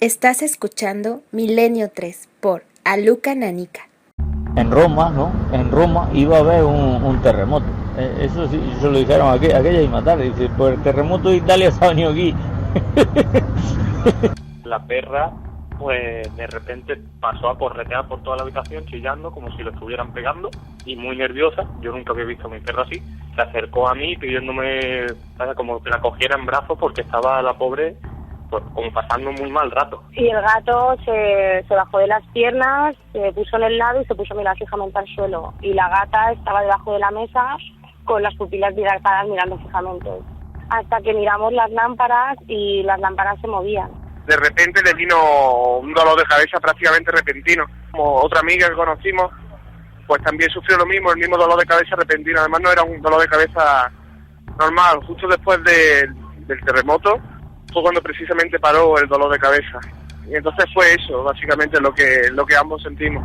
Estás escuchando Milenio 3 por Aluca Nanica. En Roma, ¿no? En Roma iba a haber un terremoto. Eso sí, se lo dijeron aquella misma tarde. Dice, por el terremoto de Italia se ha venido aquí. La perra, pues de repente pasó a corretear por toda la habitación chillando como si lo estuvieran pegando y muy nerviosa. Yo nunca había visto a mi perra así. Se acercó a mí pidiéndome, ¿sabes?, como que la cogiera en brazos porque estaba la pobre pues como pasando un muy mal rato. Y el gato se bajó de las piernas, se puso en el lado y se puso a mirar fijamente al suelo. Y la gata estaba debajo de la mesa con las pupilas dilatadas mirando fijamente. Hasta que miramos las lámparas y las lámparas se movían. De repente le vino un dolor de cabeza prácticamente repentino. Como otra amiga que conocimos, pues también sufrió lo mismo, el mismo dolor de cabeza repentino. Además no era un dolor de cabeza normal. Justo después del terremoto fue cuando precisamente paró el dolor de cabeza. Y entonces fue eso, básicamente, lo que ambos sentimos.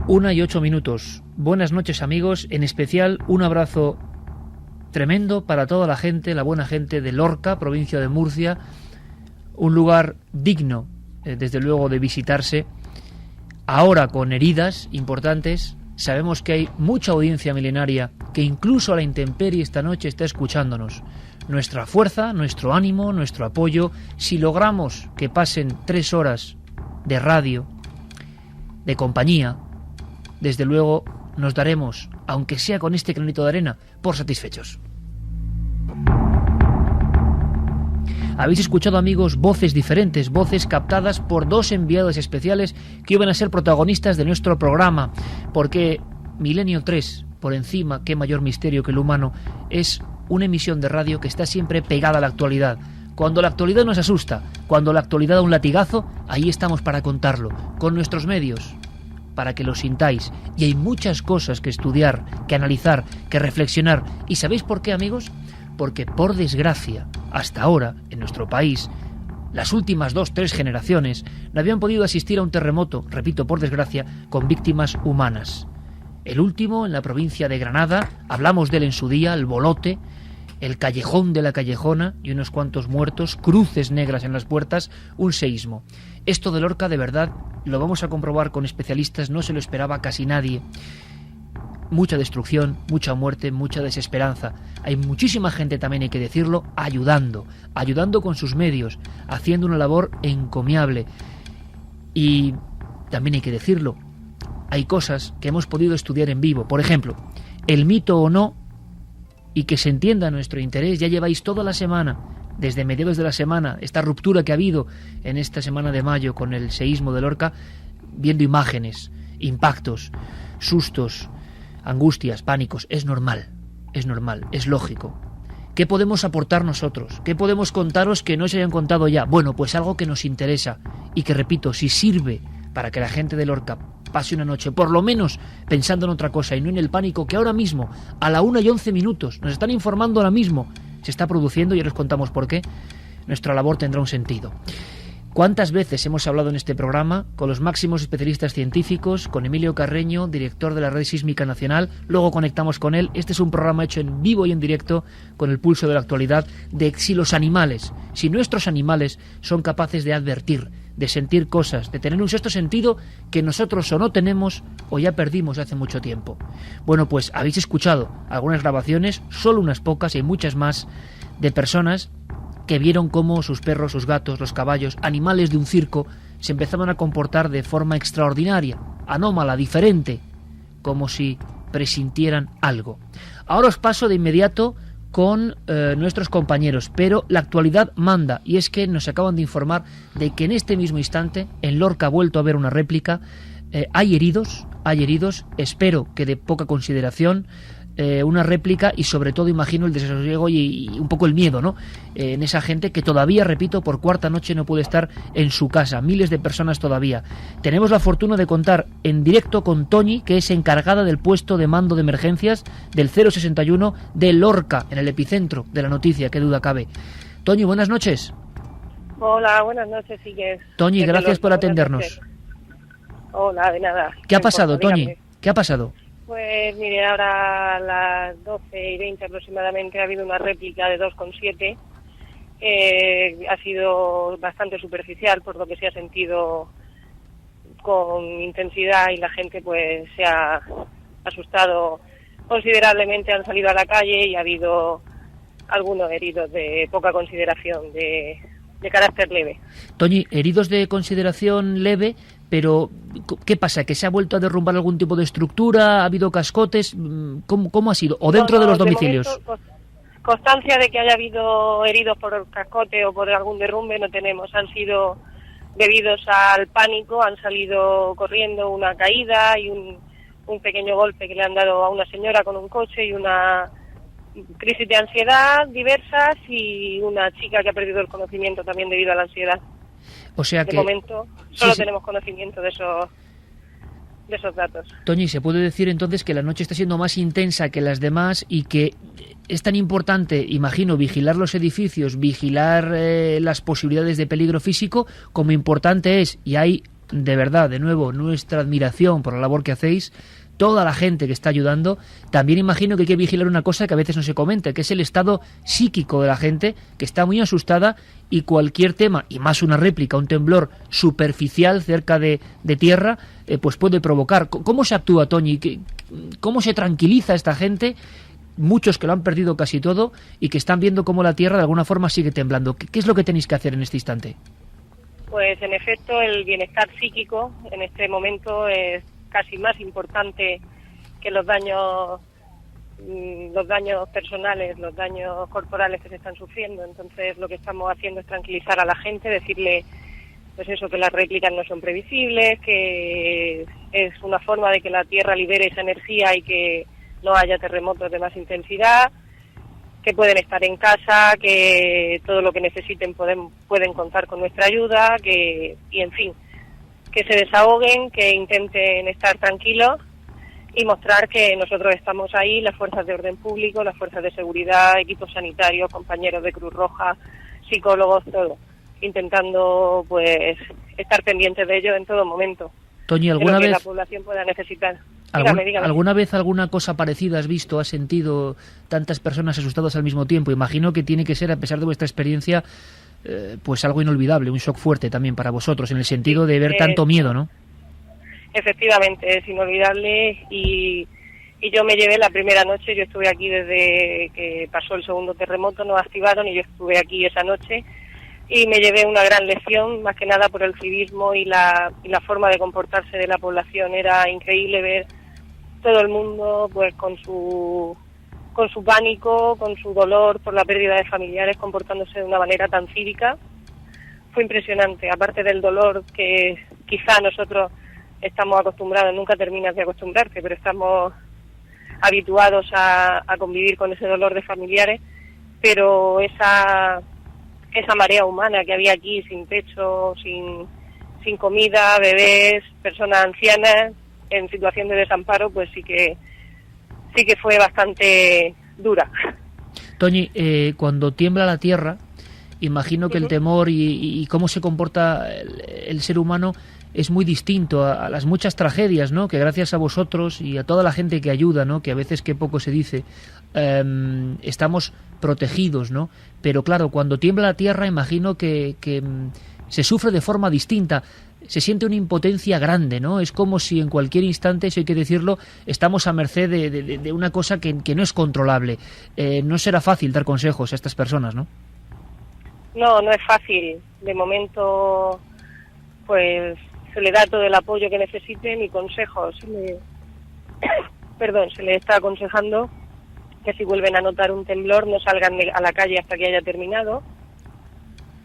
Una y 8 minutos. Buenas noches, amigos. En especial, un abrazo tremendo para toda la gente, la buena gente de Lorca, provincia de Murcia. Un lugar digno, desde luego, de visitarse. Ahora con heridas importantes. Sabemos que hay mucha audiencia milenaria que incluso a la intemperie esta noche está escuchándonos. Nuestra fuerza, nuestro ánimo, nuestro apoyo. Si logramos que pasen 3 horas de radio, de compañía, desde luego nos daremos, aunque sea con este granito de arena, por satisfechos. Habéis escuchado, amigos, voces diferentes, voces captadas por 2 enviados especiales que iban a ser protagonistas de nuestro programa, porque Milenio 3, por encima, qué mayor misterio que el humano, es una emisión de radio que está siempre pegada a la actualidad. Cuando la actualidad nos asusta, cuando la actualidad da un latigazo, ahí estamos para contarlo, con nuestros medios, para que lo sintáis. Y hay muchas cosas que estudiar, que analizar, que reflexionar. ¿Y sabéis por qué, amigos? Porque, por desgracia, hasta ahora, en nuestro país, las últimas 2-3 generaciones no habían podido asistir a un terremoto, repito, por desgracia, con víctimas humanas. El último, en la provincia de Granada, hablamos de él en su día, el Bolote, el callejón de la Callejona y unos cuantos muertos, cruces negras en las puertas, un seísmo. Esto de Lorca, de verdad, lo vamos a comprobar con especialistas, no se lo esperaba casi nadie. Mucha destrucción, mucha muerte, mucha desesperanza. Hay muchísima gente, también hay que decirlo, ayudando con sus medios, haciendo una labor encomiable. Y también hay que decirlo, hay cosas que hemos podido estudiar en vivo. Por ejemplo, el mito o no, y que se entienda nuestro interés, ya lleváis toda la semana, desde mediados de la semana, esta ruptura que ha habido en esta semana de mayo con el seísmo de Lorca, viendo imágenes, impactos, sustos, angustias, pánicos. Es normal, es lógico. ¿Qué podemos aportar nosotros? ¿Qué podemos contaros que no se hayan contado ya? Bueno, pues algo que nos interesa y que, repito, si sirve para que la gente de Lorca pase una noche, por lo menos pensando en otra cosa y no en el pánico que ahora mismo, a la 1:11 nos están informando ahora mismo, se está produciendo, y ahora os contamos por qué, nuestra labor tendrá un sentido. ¿Cuántas veces hemos hablado en este programa con los máximos especialistas científicos, con Emilio Carreño, director de la Red Sísmica Nacional? Luego conectamos con él. Este es un programa hecho en vivo y en directo, con el pulso de la actualidad, de si los animales, si nuestros animales son capaces de advertir, de sentir cosas, de tener un sexto sentido que nosotros o no tenemos o ya perdimos hace mucho tiempo. Bueno, pues habéis escuchado algunas grabaciones, solo unas pocas, y hay muchas más, de personas que vieron cómo sus perros, sus gatos, los caballos, animales de un circo, se empezaban a comportar de forma extraordinaria, anómala, diferente, como si presintieran algo. Ahora os paso de inmediato con nuestros compañeros, pero la actualidad manda, y es que nos acaban de informar de que en este mismo instante, en Lorca ha vuelto a haber una réplica. Hay heridos, espero que de poca consideración, una réplica, y sobre todo imagino el desasosiego y un poco el miedo, ¿no? En esa gente que todavía, repito, por 4ª noche no puede estar en su casa, miles de personas todavía. Tenemos la fortuna de contar en directo con Toñi, que es encargada del puesto de mando de emergencias del 061 de Lorca, en el epicentro de la noticia, qué duda cabe. Toñi, buenas noches. Hola, buenas noches, Sigues. Toñi, gracias por atendernos. Hola, de nada. ¿Qué ha pasado, Toñi? ¿Qué ha pasado? Pues Pues mire, ahora a las 12:20 aproximadamente ha habido una réplica de 2,7. Ha sido bastante superficial, por lo que se ha sentido con intensidad, y la gente pues se ha asustado considerablemente, han salido a la calle y ha habido algunos heridos de poca consideración, de carácter leve. Toñi, heridos de consideración leve, pero ¿qué pasa? ¿Que se ha vuelto a derrumbar algún tipo de estructura? ¿Ha habido cascotes? ¿Cómo ha sido? ¿O dentro de los domicilios? Momento, constancia de que haya habido heridos por cascote o por algún derrumbe no tenemos. Han sido debidos al pánico, han salido corriendo, una caída y un pequeño golpe que le han dado a una señora con un coche, y una crisis de ansiedad diversas, y una chica que ha perdido el conocimiento también debido a la ansiedad. O sea de que momento solo sí. tenemos conocimiento de esos datos. Toñi, ¿se puede decir entonces que la noche está siendo más intensa que las demás y que es tan importante, imagino, vigilar los edificios, vigilar las posibilidades de peligro físico, como importante es, y hay de verdad, de nuevo, nuestra admiración por la labor que hacéis, toda la gente que está ayudando? También imagino que hay que vigilar una cosa que a veces no se comenta, que es el estado psíquico de la gente, que está muy asustada, y cualquier tema, y más una réplica, un temblor superficial cerca de tierra, pues puede provocar. ¿Cómo se actúa, Toñi? ¿Cómo se tranquiliza esta gente? Muchos que lo han perdido casi todo y que están viendo cómo la tierra de alguna forma sigue temblando. ¿Qué es lo que tenéis que hacer en este instante? Pues en efecto el bienestar psíquico en este momento es casi más importante que los daños personales, los daños corporales que se están sufriendo. Entonces lo que estamos haciendo es tranquilizar a la gente, decirle pues eso, que las réplicas no son previsibles, que es una forma de que la tierra libere esa energía y que no haya terremotos de más intensidad, que pueden estar en casa, que todo lo que necesiten pueden contar con nuestra ayuda, y en fin, que se desahoguen, que intenten estar tranquilos y mostrar que nosotros estamos ahí, las fuerzas de orden público, las fuerzas de seguridad, equipos sanitarios, compañeros de Cruz Roja, psicólogos, todo, intentando pues estar pendientes de ello en todo momento. Toñi, ¿alguna vez la población pueda necesitar? Dígame. ¿Alguna vez alguna cosa parecida has visto, has sentido tantas personas asustadas al mismo tiempo? Imagino que tiene que ser, a pesar de vuestra experiencia, pues algo inolvidable, un shock fuerte también para vosotros, en el sentido de ver tanto miedo, ¿no? Efectivamente, es inolvidable, y yo me llevé la primera noche, yo estuve aquí desde que pasó el segundo terremoto, nos activaron y yo estuve aquí esa noche, y me llevé una gran lección, más que nada por el civismo y la forma de comportarse de la población. Era increíble ver todo el mundo pues con su pánico, con su dolor por la pérdida de familiares, comportándose de una manera tan cívica. Fue impresionante, aparte del dolor que quizá nosotros estamos acostumbrados, nunca terminas de acostumbrarte, pero estamos habituados a convivir con ese dolor de familiares, pero esa marea humana que había aquí, sin techo, sin comida, bebés, personas ancianas en situación de desamparo, pues sí que fue bastante dura. Toñi, cuando tiembla la tierra, imagino que el temor y cómo se comporta el ser humano es muy distinto a las muchas tragedias, ¿no?, que gracias a vosotros y a toda la gente que ayuda, ¿no?, que a veces que poco se dice, estamos protegidos, ¿no? Pero claro, cuando tiembla la tierra, imagino que se sufre de forma distinta. Se siente una impotencia grande, ¿no? Es como si en cualquier instante, si hay que decirlo, estamos a merced de una cosa que no es controlable. No será fácil dar consejos a estas personas, ¿no? No es fácil. De momento, pues se le da todo el apoyo que necesiten y consejos. Se le está aconsejando que si vuelven a notar un temblor no salgan a la calle hasta que haya terminado,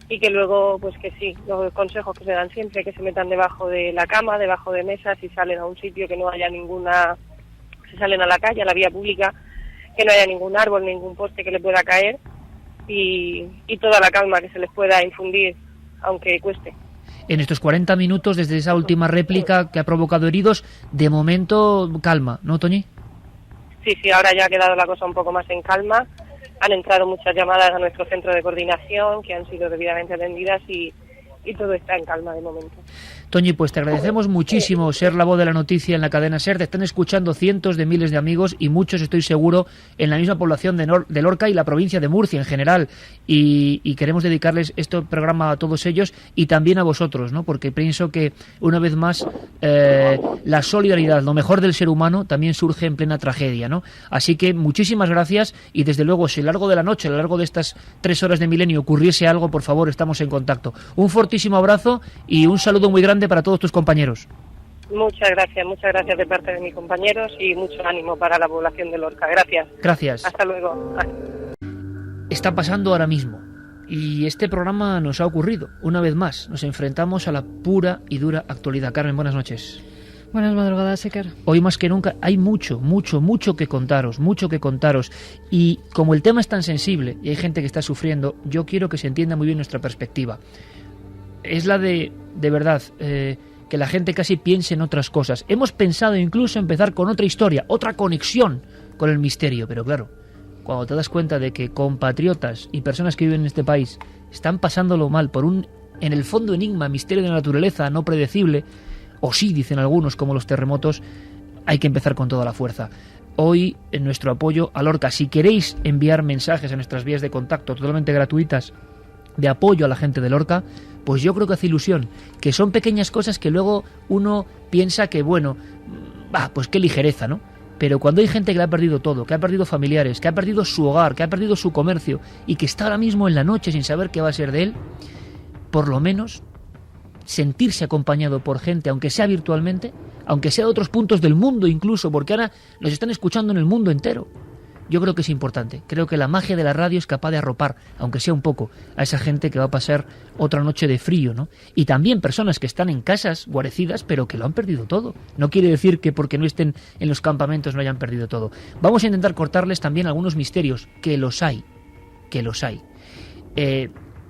y que luego, pues que sí, los consejos que se dan siempre, que se metan debajo de la cama, debajo de mesas, si salen a un sitio que no haya si salen a la calle, a la vía pública, que no haya ningún árbol, ningún poste que le pueda caer, y toda la calma que se les pueda infundir, aunque cueste. En estos 40 minutos, desde esa última réplica que ha provocado heridos, de momento calma, ¿no, Toñi? Sí, ahora ya ha quedado la cosa un poco más en calma. Han entrado muchas llamadas a nuestro centro de coordinación que han sido debidamente atendidas y todo está en calma de momento. Toñi, pues te agradecemos muchísimo ser la voz de la noticia en la cadena SER. Te están escuchando cientos de miles de amigos y muchos, estoy seguro, en la misma población de Lorca y la provincia de Murcia en general. Y queremos dedicarles este programa a todos ellos y también a vosotros, ¿no? Porque pienso que, una vez más, la solidaridad, lo mejor del ser humano, también surge en plena tragedia, ¿no? Así que muchísimas gracias y, desde luego, si a lo largo de la noche, a lo largo de estas 3 horas de Milenio ocurriese algo, por favor, estamos en contacto. Un fortísimo abrazo y un saludo muy grande para todos tus compañeros. Muchas gracias de parte de mis compañeros y mucho ánimo para la población de Lorca. Gracias. Gracias. Hasta luego. Está pasando ahora mismo y este programa nos ha ocurrido. Una vez más, nos enfrentamos a la pura y dura actualidad. Carmen, buenas noches. Buenas madrugadas, Iker. Hoy más que nunca hay mucho que contaros, y como el tema es tan sensible y hay gente que está sufriendo, yo quiero que se entienda muy bien nuestra perspectiva. Es la de verdad, que la gente casi piense en otras cosas. Hemos pensado incluso empezar con otra historia, otra conexión con el misterio, pero claro, cuando te das cuenta de que compatriotas y personas que viven en este país están pasándolo mal por un, en el fondo, enigma, misterio de la naturaleza no predecible, o sí, dicen algunos, como los terremotos, hay que empezar con toda la fuerza. Hoy, en nuestro apoyo a Lorca, si queréis enviar mensajes a nuestras vías de contacto totalmente gratuitas de apoyo a la gente de Lorca, pues yo creo que hace ilusión, que son pequeñas cosas que luego uno piensa que, bueno, pues qué ligereza, ¿no? Pero cuando hay gente que le ha perdido todo, que ha perdido familiares, que ha perdido su hogar, que ha perdido su comercio y que está ahora mismo en la noche sin saber qué va a ser de él, por lo menos sentirse acompañado por gente, aunque sea virtualmente, aunque sea de otros puntos del mundo incluso, porque ahora nos están escuchando en el mundo entero. Yo creo que es importante. Creo que la magia de la radio es capaz de arropar, aunque sea un poco, a esa gente que va a pasar otra noche de frío, ¿no? Y también personas que están en casas guarecidas, pero que lo han perdido todo. No quiere decir que porque no estén en los campamentos no hayan perdido todo. Vamos a intentar cortarles también algunos misterios, que los hay.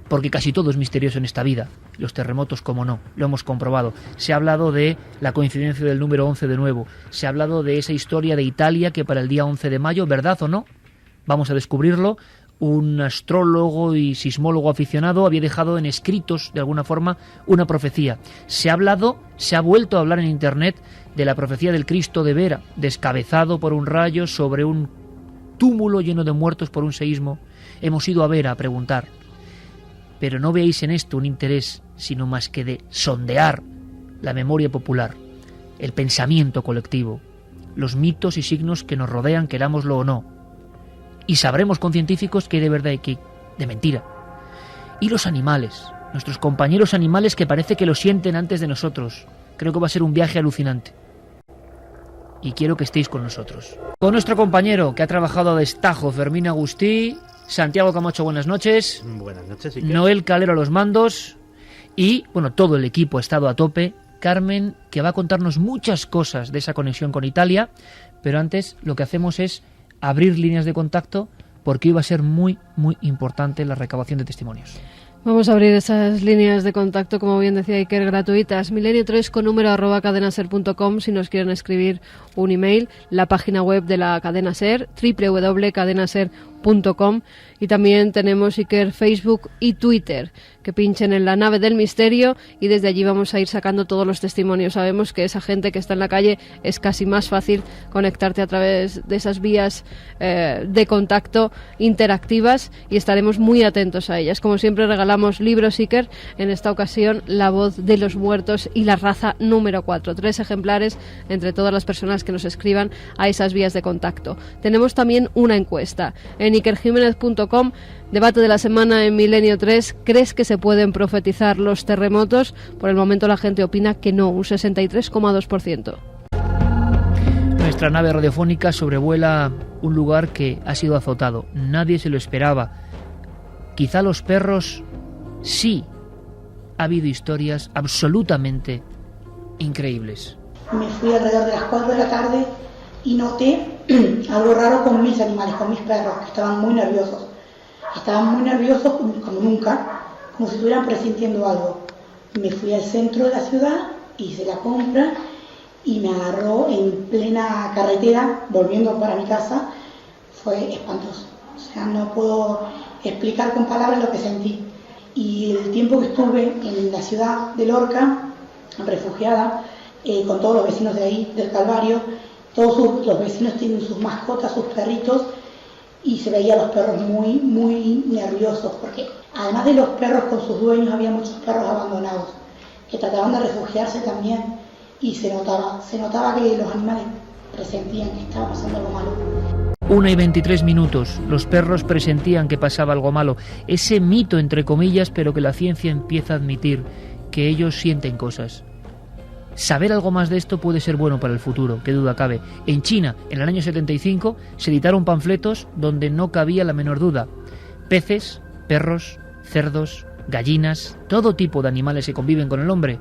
Porque casi todo es misterioso en esta vida. Los terremotos, como no, lo hemos comprobado. Se ha hablado de la coincidencia del número 11 de nuevo. Se ha hablado de esa historia de Italia que para el día 11 de mayo, ¿verdad o no? Vamos a descubrirlo. Un astrólogo y sismólogo aficionado había dejado en escritos, de alguna forma, una profecía. Se ha vuelto a hablar en Internet de la profecía del Cristo de Vera, descabezado por un rayo sobre un túmulo lleno de muertos por un seísmo. Hemos ido a Vera a preguntar. Pero no veáis en esto un interés, sino más que de sondear la memoria popular, el pensamiento colectivo, los mitos y signos que nos rodean, querámoslo o no. Y sabremos con científicos qué hay de verdad y qué de mentira. Y los animales, nuestros compañeros animales que parece que lo sienten antes de nosotros. Creo que va a ser un viaje alucinante. Y quiero que estéis con nosotros. Con nuestro compañero que ha trabajado a destajo, Fermín Agustí, Santiago Camacho, buenas noches. Buenas noches, Iker. Noel Calero a los mandos y, bueno, todo el equipo ha estado a tope. Carmen, que va a contarnos muchas cosas de esa conexión con Italia, pero antes lo que hacemos es abrir líneas de contacto porque hoy va a ser muy, muy importante la recabación de testimonios. Vamos a abrir esas líneas de contacto, como bien decía Iker, gratuitas. Milenio3 con número @cadenaser.com si nos quieren escribir un email. La página web de la cadena SER, www.cadenaser.com. Y también tenemos, Iker, Facebook y Twitter, que pinchen en la nave del misterio y desde allí vamos a ir sacando todos los testimonios. Sabemos que esa gente que está en la calle es casi más fácil conectarte a través de esas vías de contacto interactivas y estaremos muy atentos a ellas. Como siempre regalamos libros, Iker, en esta ocasión La voz de los muertos y La raza número 4. 3 ejemplares entre todas las personas que nos escriban a esas vías de contacto. Tenemos también una encuesta en ikerjimenez.com. Debate de la semana en Milenio 3. ¿Crees que se pueden profetizar los terremotos? Por el momento la gente opina que no, un 63,2%. Nuestra nave radiofónica sobrevuela un lugar que ha sido azotado. Nadie se lo esperaba. Quizá los perros sí. Ha habido historias absolutamente increíbles. Me fui alrededor de las 4 de la tarde y noté algo raro con mis animales, con mis perros, que estaban muy nerviosos. Estaban muy nerviosos como nunca, como si estuvieran presintiendo algo. Me fui al centro de la ciudad, hice la compra y me agarró en plena carretera, volviendo para mi casa. Fue espantoso. O sea, no puedo explicar con palabras lo que sentí. Y el tiempo que estuve en la ciudad de Lorca, refugiada, con todos los vecinos de ahí, del Calvario. Todos los vecinos tienen sus mascotas, sus perritos, y se veía a los perros muy, muy nerviosos, porque además de los perros con sus dueños, había muchos perros abandonados, que trataban de refugiarse también, y se notaba que los animales presentían que estaba pasando algo malo. 1:23. Los perros presentían que pasaba algo malo. Ese mito, entre comillas, pero que la ciencia empieza a admitir, que ellos sienten cosas. Saber algo más de esto puede ser bueno para el futuro, qué duda cabe. En China, en el año 75, se editaron panfletos donde no cabía la menor duda. Peces, perros, cerdos, gallinas, todo tipo de animales que conviven con el hombre,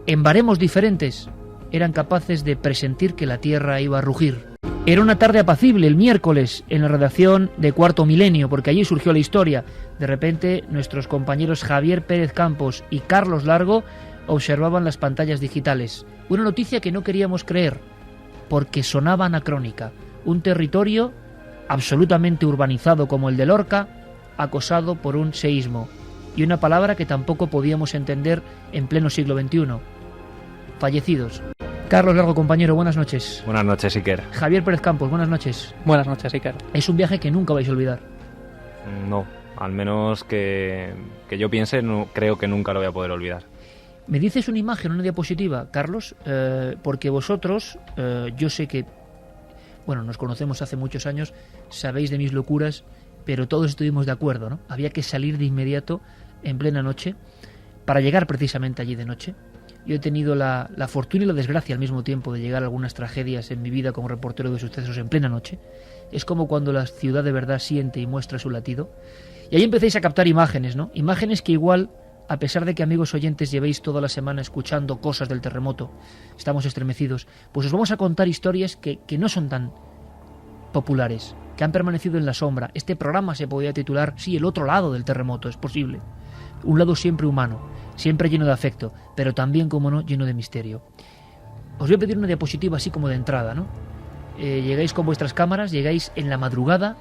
en baremos diferentes, eran capaces de presentir que la Tierra iba a rugir. Era una tarde apacible, el miércoles, en la redacción de Cuarto Milenio, porque allí surgió la historia. De repente, nuestros compañeros Javier Pérez Campos y Carlos Largo observaban las pantallas digitales. Una noticia que no queríamos creer, porque sonaba anacrónica. Un territorio absolutamente urbanizado como el de Lorca, acosado por un seísmo. Y una palabra que tampoco podíamos entender en pleno siglo XXI. Fallecidos. Carlos Largo, compañero, buenas noches. Buenas noches, Iker. Javier Pérez Campos, buenas noches. Buenas noches, Iker. Es un viaje que nunca vais a olvidar. No, al menos que yo piense, no, creo que nunca lo voy a poder olvidar. ¿Me dices una imagen, una diapositiva, Carlos? Porque vosotros, yo sé que, bueno, nos conocemos hace muchos años, sabéis de mis locuras, pero todos estuvimos de acuerdo, ¿no? Había que salir de inmediato, en plena noche, para llegar precisamente allí de noche. Yo he tenido la fortuna y la desgracia al mismo tiempo de llegar a algunas tragedias en mi vida como reportero de sucesos en plena noche. Es como cuando la ciudad de verdad siente y muestra su latido. Y ahí empecéis a captar imágenes, ¿no? Imágenes que igual, a pesar de que, amigos oyentes, llevéis toda la semana escuchando cosas del terremoto, estamos estremecidos, pues os vamos a contar historias que no son tan populares, que han permanecido en la sombra. Este programa se podría titular, sí, el otro lado del terremoto, es posible. Un lado siempre humano, siempre lleno de afecto, pero también, como no, lleno de misterio. Os voy a pedir una diapositiva así como de entrada, ¿no? Llegáis con vuestras cámaras, llegáis en la madrugada,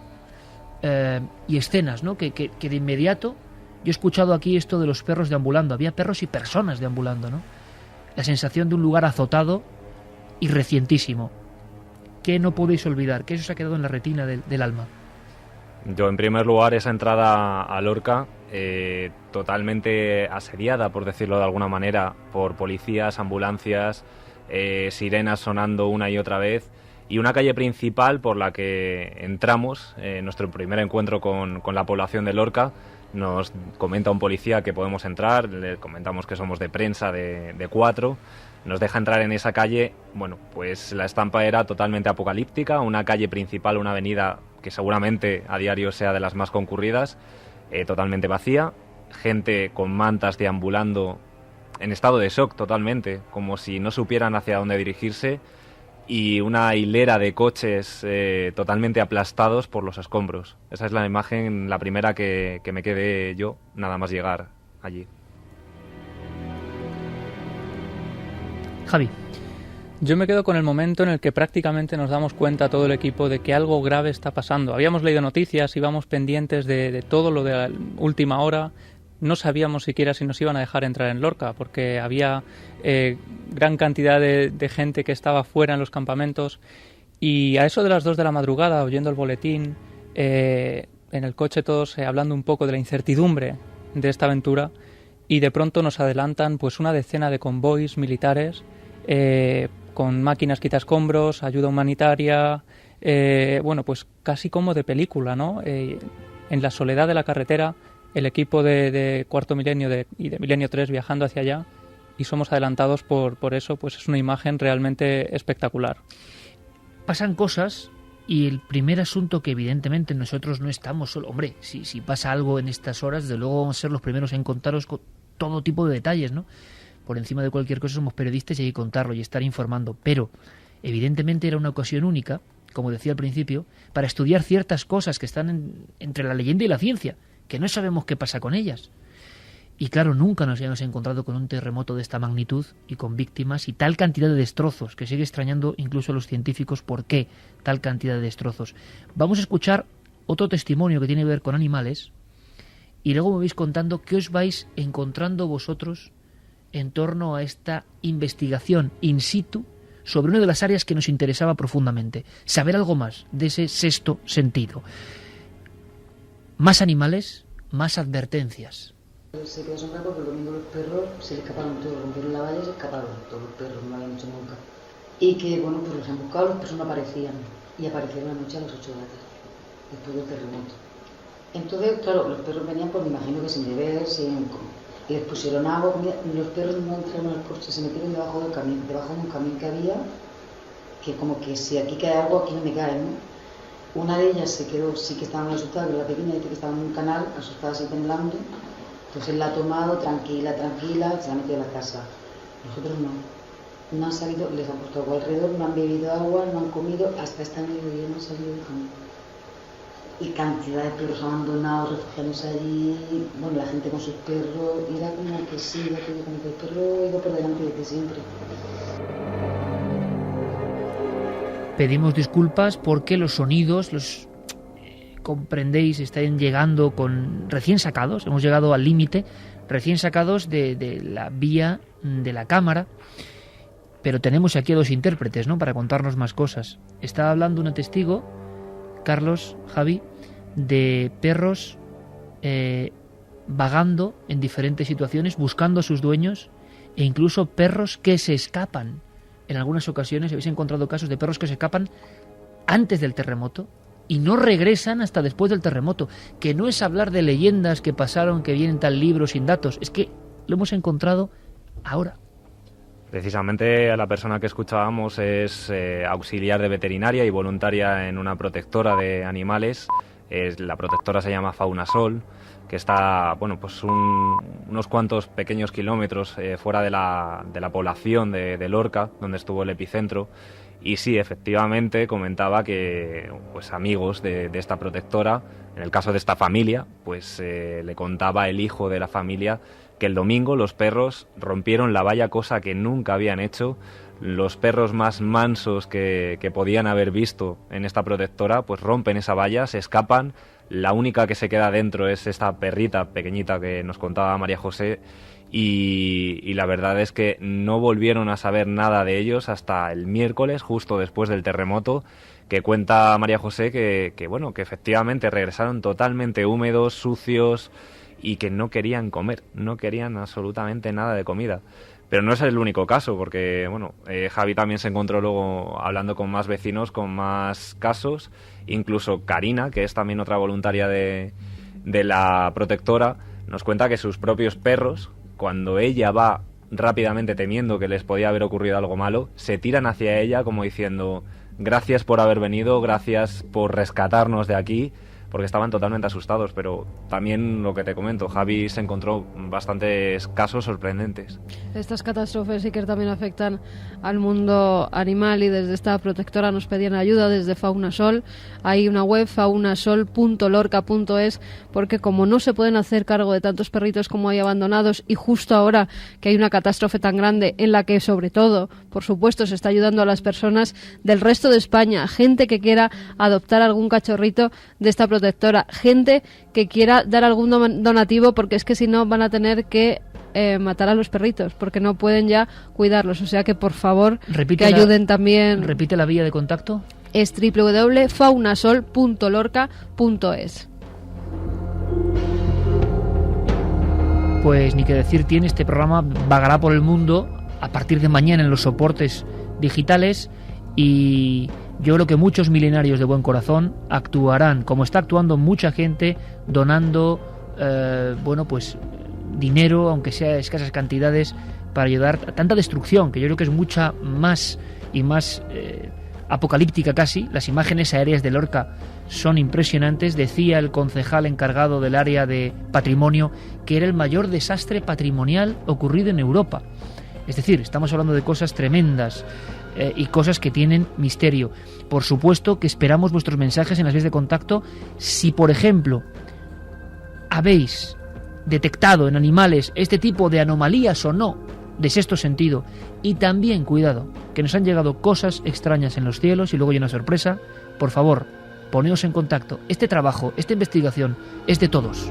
y escenas, ¿no? Que de inmediato, yo he escuchado aquí esto de los perros deambulando, había perros y personas deambulando, ¿no? La sensación de un lugar azotado y recientísimo. ¿Qué no podéis olvidar? ¿Qué eso se ha quedado en la retina del alma? Yo, en primer lugar, esa entrada a Lorca, totalmente asediada, por decirlo de alguna manera, por policías, ambulancias, sirenas sonando una y otra vez, y una calle principal por la que entramos, nuestro primer encuentro con la población de Lorca. Nos comenta un policía que podemos entrar, le comentamos que somos de prensa de 4, nos deja entrar en esa calle. Bueno, pues la estampa era totalmente apocalíptica, una calle principal, una avenida que seguramente a diario sea de las más concurridas, totalmente vacía, gente con mantas deambulando en estado de shock totalmente, como si no supieran hacia dónde dirigirse, y una hilera de coches totalmente aplastados por los escombros. Esa es la imagen, la primera que me quedé yo, nada más llegar allí. Javi. Yo me quedo con el momento en el que prácticamente nos damos cuenta todo el equipo de que algo grave está pasando. Habíamos leído noticias, íbamos pendientes de todo lo de la última hora. No sabíamos siquiera si nos iban a dejar entrar en Lorca, porque había gran cantidad de gente que estaba fuera en los campamentos. Y a eso de las 2 de la madrugada, oyendo el boletín, en el coche todos hablando un poco de la incertidumbre de esta aventura, y de pronto nos adelantan pues una decena de convoys militares con máquinas quitaescombros, ayuda humanitaria, bueno, pues casi como de película, ¿no? En la soledad de la carretera, el equipo de Cuarto Milenio y de Milenio 3 viajando hacia allá, y somos adelantados por eso, pues es una imagen realmente espectacular. Pasan cosas, y el primer asunto que evidentemente nosotros no estamos solo... Hombre, si pasa algo en estas horas, desde luego vamos a ser los primeros en contaros con todo tipo de detalles, ¿no? Por encima de cualquier cosa somos periodistas y hay que contarlo y estar informando, pero evidentemente era una ocasión única, como decía al principio, para estudiar ciertas cosas que están entre la leyenda y la ciencia, que no sabemos qué pasa con ellas. Y claro, nunca nos habíamos encontrado con un terremoto de esta magnitud y con víctimas y tal cantidad de destrozos, que sigue extrañando incluso a los científicos por qué tal cantidad de destrozos. Vamos a escuchar otro testimonio que tiene que ver con animales, y luego me vais contando qué os vais encontrando vosotros en torno a esta investigación in situ sobre una de las áreas que nos interesaba profundamente, saber algo más de ese sexto sentido. Más animales, más advertencias. Se quedó asombrado porque el domingo los perros se le escaparon todos, rompieron la valla y se escaparon todos los perros, no lo habían hecho nunca. Y que, bueno, pues los han buscado, los perros no aparecían, y aparecieron anoche a las 8 de la tarde, después del terremoto. Entonces, claro, los perros venían, pues me imagino que sin beber, les pusieron agua, comida. Los perros no entraron al coche, se metieron debajo de un camión que había, que como que si aquí cae algo, aquí no me cae, ¿no? Una de ellas se quedó, sí que estaba muy asustada, pero la pequeña dice que estaba en un canal, asustada así temblando. Entonces la ha tomado, tranquila, se ha metido a la casa. Nosotros no han salido, les han puesto agua alrededor, no han bebido agua, no han comido, hasta esta mediodía no han salido de campo. Y cantidad de perros abandonados, refugiándose allí, bueno, la gente con sus perros, y era como que sí, ya te digo, como que el perro iba por delante desde siempre. Pedimos disculpas porque los sonidos, comprendéis, están llegando recién sacados, hemos llegado al límite, recién sacados de la vía de la cámara, pero tenemos aquí a dos intérpretes, ¿no?, para contarnos más cosas. Estaba hablando una testigo, Carlos, Javi, de perros vagando en diferentes situaciones, buscando a sus dueños, e incluso perros que se escapan. En algunas ocasiones habéis encontrado casos de perros que se escapan antes del terremoto y no regresan hasta después del terremoto, que no es hablar de leyendas que pasaron, que vienen tal libro sin datos, es que lo hemos encontrado ahora. Precisamente la persona que escuchábamos es auxiliar de veterinaria y voluntaria en una protectora de animales. La protectora se llama Faunasol, que está, bueno, pues unos cuantos pequeños kilómetros fuera de la población de Lorca, donde estuvo el epicentro. Y sí, efectivamente, comentaba que pues amigos de esta protectora, en el caso de esta familia, pues le contaba el hijo de la familia que el domingo los perros rompieron la valla, cosa que nunca habían hecho. Los perros más mansos que podían haber visto en esta protectora, pues rompen esa valla, se escapan. La única que se queda dentro es esta perrita pequeñita que nos contaba María José, y la verdad es que no volvieron a saber nada de ellos hasta el miércoles, justo después del terremoto, que cuenta María José que bueno, que efectivamente regresaron totalmente húmedos, sucios, y que no querían comer, no querían absolutamente nada de comida. Pero no es el único caso, porque bueno, Javi también se encontró luego hablando con más vecinos, con más casos. Incluso Karina, que es también otra voluntaria de la protectora, nos cuenta que sus propios perros, cuando ella va rápidamente temiendo que les podía haber ocurrido algo malo, se tiran hacia ella como diciendo: gracias por haber venido, gracias por rescatarnos de aquí, porque estaban totalmente asustados. Pero también lo que te comento, Javi se encontró bastantes casos sorprendentes. Estas catástrofes sí que también afectan al mundo animal, y desde esta protectora nos pedían ayuda desde Faunasol. Hay una web, faunasol.lorca.es, porque como no se pueden hacer cargo de tantos perritos como hay abandonados, y justo ahora que hay una catástrofe tan grande en la que sobre todo, por supuesto, se está ayudando a las personas del resto de España, gente que quiera adoptar algún cachorrito de esta protectora, gente que quiera dar algún donativo, porque es que si no van a tener que matar a los perritos, porque no pueden ya cuidarlos. O sea que por favor que ayuden también. Repite la vía de contacto. Es www.faunasol.lorca.es. Pues ni que decir tiene, este programa vagará por el mundo a partir de mañana en los soportes digitales, y yo creo que muchos milenarios de buen corazón actuarán, como está actuando mucha gente, donando pues dinero, aunque sea escasas cantidades, para ayudar a tanta destrucción, que yo creo que es mucha más y más apocalíptica casi. Las imágenes aéreas de Lorca son impresionantes. Decía el concejal encargado del área de patrimonio que era el mayor desastre patrimonial ocurrido en Europa. Es decir, estamos hablando de cosas tremendas y cosas que tienen misterio. Por supuesto que esperamos vuestros mensajes en las vías de contacto. Si, por ejemplo, habéis detectado en animales este tipo de anomalías o no, de sexto sentido, y también, cuidado, que nos han llegado cosas extrañas en los cielos y luego hay una sorpresa, por favor, poneos en contacto. Este trabajo, esta investigación es de todos.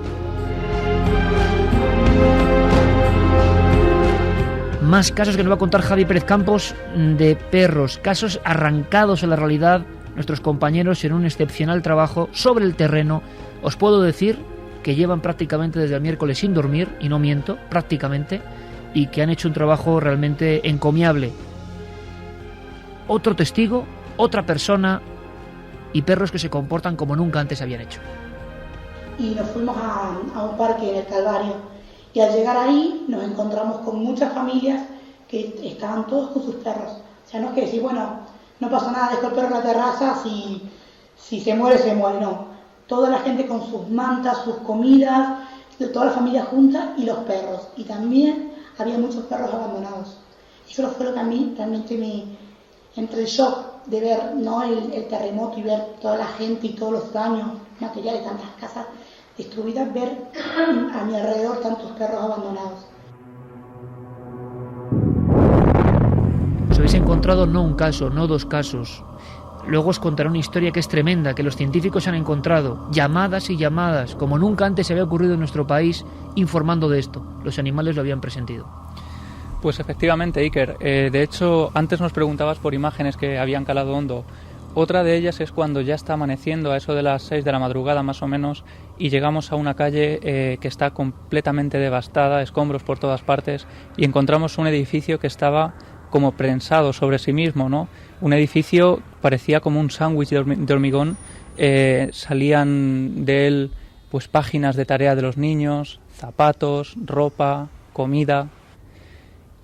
Más casos que nos va a contar Javi Pérez Campos de perros, casos arrancados a la realidad, nuestros compañeros en un excepcional trabajo sobre el terreno. Os puedo decir que llevan prácticamente desde el miércoles sin dormir, y no miento, prácticamente, y que han hecho un trabajo realmente encomiable. Otro testigo, otra persona y perros que se comportan como nunca antes habían hecho. Y nos fuimos a un parque en el Calvario. Y al llegar ahí nos encontramos con muchas familias que estaban todos con sus perros. O sea, no es que decir, bueno, no pasa nada, dejo el perro en la terraza, si se muere, no. Toda la gente con sus mantas, sus comidas, toda la familia junta y los perros. Y también había muchos perros abandonados. Eso fue lo que a mí realmente entre el shock de ver, ¿no?, el terremoto y ver toda la gente y todos los daños materiales, tantas casas destruidas, ver a mi alrededor tantos perros abandonados. Os habéis encontrado no un caso, no dos casos. Luego os contaré una historia que es tremenda, que los científicos han encontrado llamadas y llamadas, como nunca antes se había ocurrido en nuestro país, informando de esto. Los animales lo habían presentido. Pues efectivamente, Iker. De hecho, antes nos preguntabas por imágenes que habían calado hondo. Otra de ellas es cuando ya está amaneciendo, a eso de las 6 de la madrugada más o menos, y llegamos a una calle que está completamente devastada, escombros por todas partes, y encontramos un edificio que estaba como prensado sobre sí mismo, ¿no? Un edificio parecía como un sándwich de hormigón, salían de él pues páginas de tarea de los niños, zapatos, ropa, comida.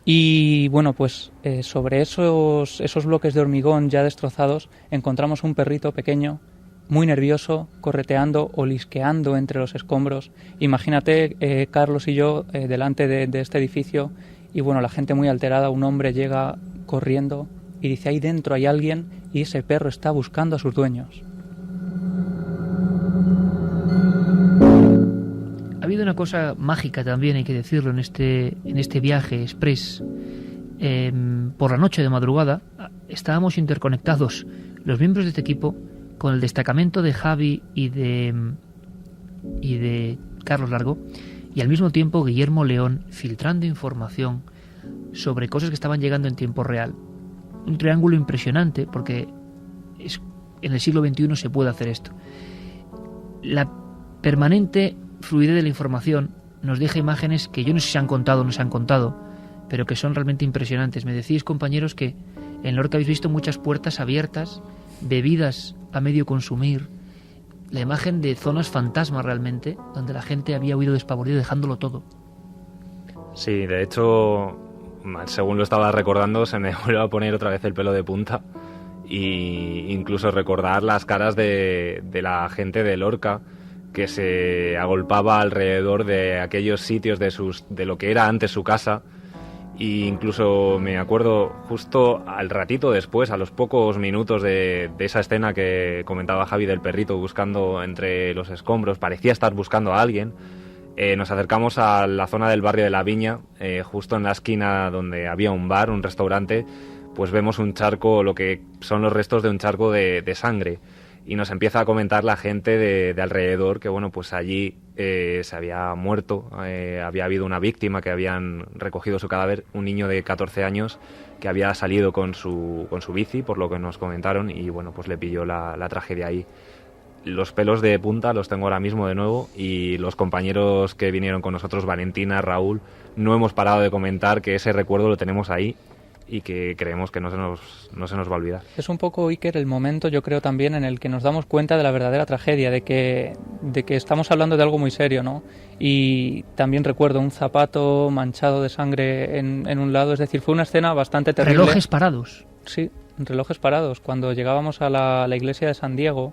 Y bueno, pues sobre esos bloques de hormigón ya destrozados encontramos un perrito pequeño, muy nervioso, correteando o lisqueando entre los escombros. Imagínate, Carlos y yo, delante de este edificio, y bueno, la gente muy alterada, un hombre llega corriendo y dice, ahí dentro hay alguien, y ese perro está buscando a sus dueños. Ha habido una cosa mágica también, hay que decirlo, en este viaje express. Por la noche de madrugada estábamos interconectados los miembros de este equipo con el destacamento de Javi y de Carlos Largo, y al mismo tiempo Guillermo León filtrando información sobre cosas que estaban llegando en tiempo real. Un triángulo impresionante, porque en el siglo XXI se puede hacer esto. La permanente fluidez de la información nos deja imágenes que yo no sé si se han contado o no se han contado, pero que son realmente impresionantes. Me decís, compañeros, que en Lorca habéis visto muchas puertas abiertas, bebidas a medio consumir, la imagen de zonas fantasmas realmente, donde la gente había huido despavorido dejándolo todo. Sí, de hecho, según lo estaba recordando, se me volvió a poner otra vez el pelo de punta, y incluso recordar las caras de la gente de Lorca, que se agolpaba alrededor de aquellos sitios de lo que era antes su casa. E incluso me acuerdo justo al ratito después, a los pocos minutos de esa escena que comentaba Javi del perrito buscando entre los escombros, parecía estar buscando a alguien. Nos acercamos a la zona del barrio de La Viña, justo en la esquina donde había un bar, un restaurante, pues vemos un charco, lo que son los restos de un charco de sangre. Y nos empieza a comentar la gente de alrededor que, bueno, pues allí se había muerto, había habido una víctima, que habían recogido su cadáver, un niño de 14 años que había salido con su bici, por lo que nos comentaron, y bueno, pues le pilló la tragedia ahí. Los pelos de punta los tengo ahora mismo de nuevo, y los compañeros que vinieron con nosotros, Valentina, Raúl, no hemos parado de comentar que ese recuerdo lo tenemos ahí y que creemos que no se nos va a olvidar. Es un poco, Iker, el momento, yo creo, también en el que nos damos cuenta de la verdadera tragedia, de que estamos hablando de algo muy serio, ¿no? Y también recuerdo un zapato manchado de sangre en un lado, es decir, fue una escena bastante terrible. Relojes parados. Sí, relojes parados. Cuando llegábamos a la iglesia de San Diego,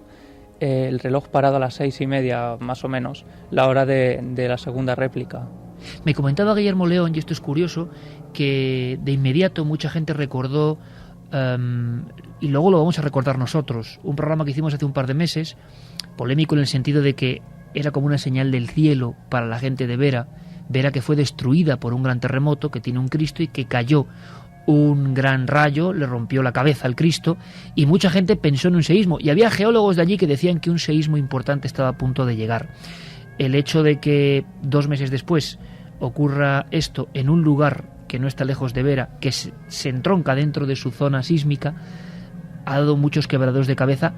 el reloj parado a las 6:30, más o menos, la hora de la segunda réplica. Me comentaba Guillermo León, y esto es curioso, que de inmediato mucha gente recordó, y luego lo vamos a recordar nosotros, un programa que hicimos hace un par de meses, polémico en el sentido de que era como una señal del cielo para la gente de Vera, que fue destruida por un gran terremoto, que tiene un Cristo, y que cayó un gran rayo, le rompió la cabeza al Cristo, y mucha gente pensó en un seísmo, y había geólogos de allí que decían que un seísmo importante estaba a punto de llegar. El hecho de que 2 meses después ocurra esto en un lugar que no está lejos de Vera, que se entronca dentro de su zona sísmica, ha dado muchos quebraderos de cabeza.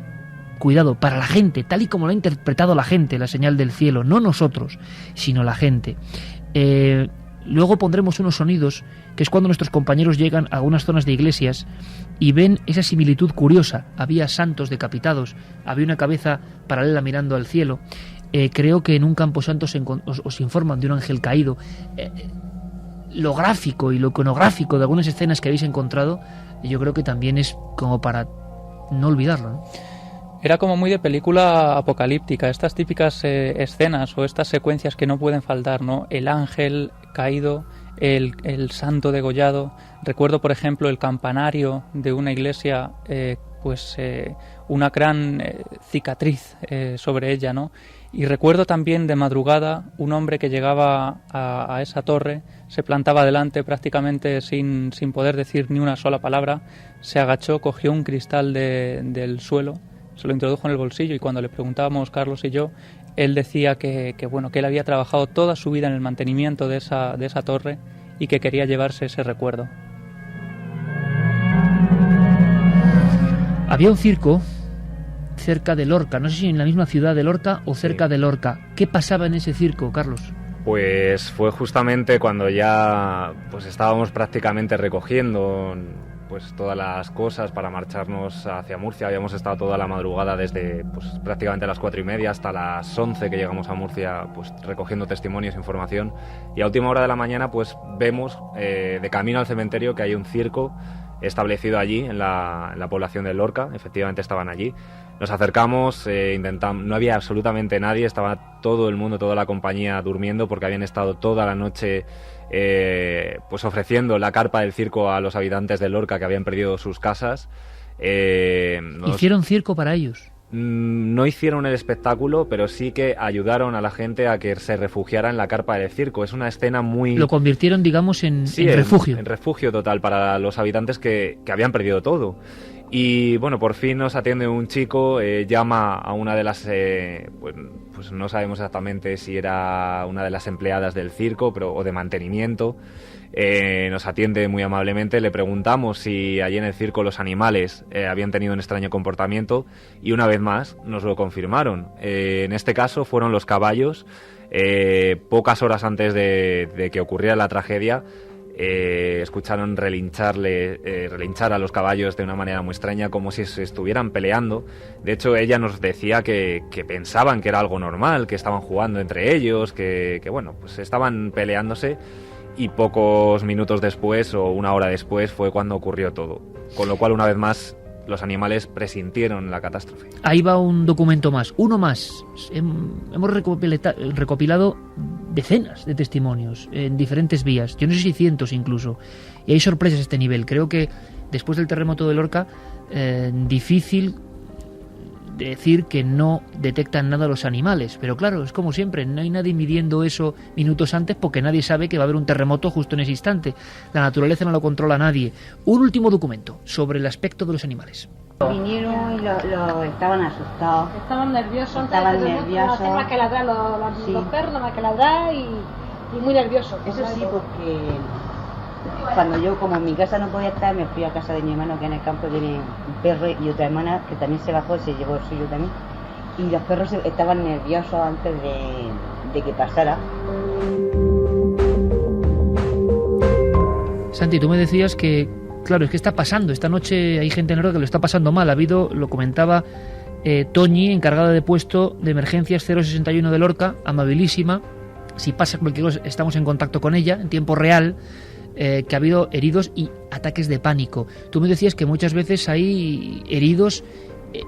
Cuidado, para la gente, tal y como lo ha interpretado la gente, la señal del cielo, no nosotros, sino la gente. Luego pondremos unos sonidos, que es cuando nuestros compañeros llegan a algunas zonas de iglesias y ven esa similitud curiosa. Había santos decapitados, había una cabeza paralela mirando al cielo. Creo que en un camposanto os informan de un ángel caído. Lo gráfico y lo iconográfico de algunas escenas que habéis encontrado, yo creo que también es como para no olvidarlo, ¿no? Era como muy de película apocalíptica, estas típicas escenas o estas secuencias que no pueden faltar, ¿no? El ángel caído, el santo degollado. Recuerdo, por ejemplo, el campanario de una iglesia, una gran cicatriz sobre ella, ¿no? Y recuerdo también de madrugada un hombre que llegaba a esa torre, se plantaba delante prácticamente sin poder decir ni una sola palabra, se agachó, cogió un cristal del suelo, se lo introdujo en el bolsillo y cuando le preguntábamos Carlos y yo, él decía que él había trabajado toda su vida en el mantenimiento de esa torre y que quería llevarse ese recuerdo. Había un circo cerca de Lorca, no sé si en la misma ciudad de Lorca o cerca de Lorca. ¿Qué pasaba en ese circo, Carlos? Pues fue justamente cuando ya estábamos prácticamente recogiendo todas las cosas para marcharnos hacia Murcia. Habíamos estado toda la madrugada desde prácticamente las 4:30 hasta las 11 que llegamos a Murcia recogiendo testimonios e información, y a última hora de la mañana vemos de camino al cementerio que hay un circo establecido allí en la población de Lorca. Efectivamente estaban allí. Nos acercamos, intentamos, no había absolutamente nadie, estaba todo el mundo, toda la compañía durmiendo porque habían estado toda la noche ofreciendo la carpa del circo a los habitantes de Lorca que habían perdido sus casas. ¿Hicieron circo para ellos? No hicieron el espectáculo, pero sí que ayudaron a la gente a que se refugiara en la carpa del circo. Es una escena muy... Lo convirtieron, digamos, en refugio. En refugio total para los habitantes que habían perdido todo. Y bueno, por fin nos atiende un chico, llama a una de las... no sabemos exactamente si era una de las empleadas del circo o de mantenimiento. Nos atiende muy amablemente, le preguntamos si allí en el circo los animales habían tenido un extraño comportamiento y una vez más nos lo confirmaron. En este caso fueron los caballos. Pocas horas antes de que ocurriera la tragedia, escucharon relinchar a los caballos de una manera muy extraña, como si se estuvieran peleando. De hecho, ella nos decía que pensaban que era algo normal, que estaban jugando entre ellos, que estaban peleándose. Y pocos minutos después o una hora después fue cuando ocurrió todo. Con lo cual, una vez más, los animales presintieron la catástrofe. Ahí va un documento más, uno más. Hemos recopilado decenas de testimonios en diferentes vías, yo no sé si cientos incluso. Y hay sorpresas a este nivel. Creo que después del terremoto de Lorca, difícil decir que no detectan nada los animales, pero claro, es como siempre, no hay nadie midiendo eso minutos antes porque nadie sabe que va a haber un terremoto justo en ese instante. La naturaleza no lo controla nadie. Un último documento sobre el aspecto de los animales. Vinieron y estaban asustados. Estaban nerviosos. Estaban nerviosos. No más que ladrar los perros, más que ladrar y muy nerviosos. Eso sí, porque cuando yo, como en mi casa no podía estar, me fui a casa de mi hermano que en el campo tiene un perro y otra hermana que también se bajó y se llevó el suyo también. Y los perros estaban nerviosos antes de que pasara. Santi, tú me decías que, claro, es que está pasando. Esta noche hay gente en Lorca que lo está pasando mal. Ha habido, lo comentaba Toñi, encargada de puesto de emergencias 061 de Lorca, amabilísima. Si pasa cualquier cosa, estamos en contacto con ella en tiempo real. Que ha habido heridos y ataques de pánico. Tú me decías que muchas veces hay heridos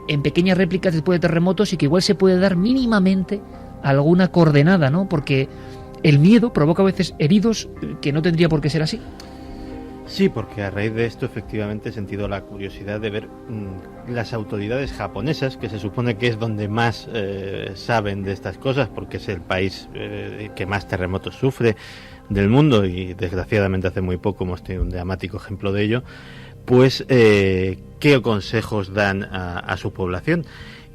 en pequeñas réplicas después de terremotos y que igual se puede dar mínimamente alguna coordenada, ¿no? Porque el miedo provoca a veces heridos que no tendría por qué ser así. Sí, porque a raíz de esto efectivamente he sentido la curiosidad de ver las autoridades japonesas, que se supone que es donde más saben de estas cosas, porque es el país que más terremotos sufre del mundo y desgraciadamente hace muy poco hemos tenido un dramático ejemplo de ello, pues qué consejos dan a su población.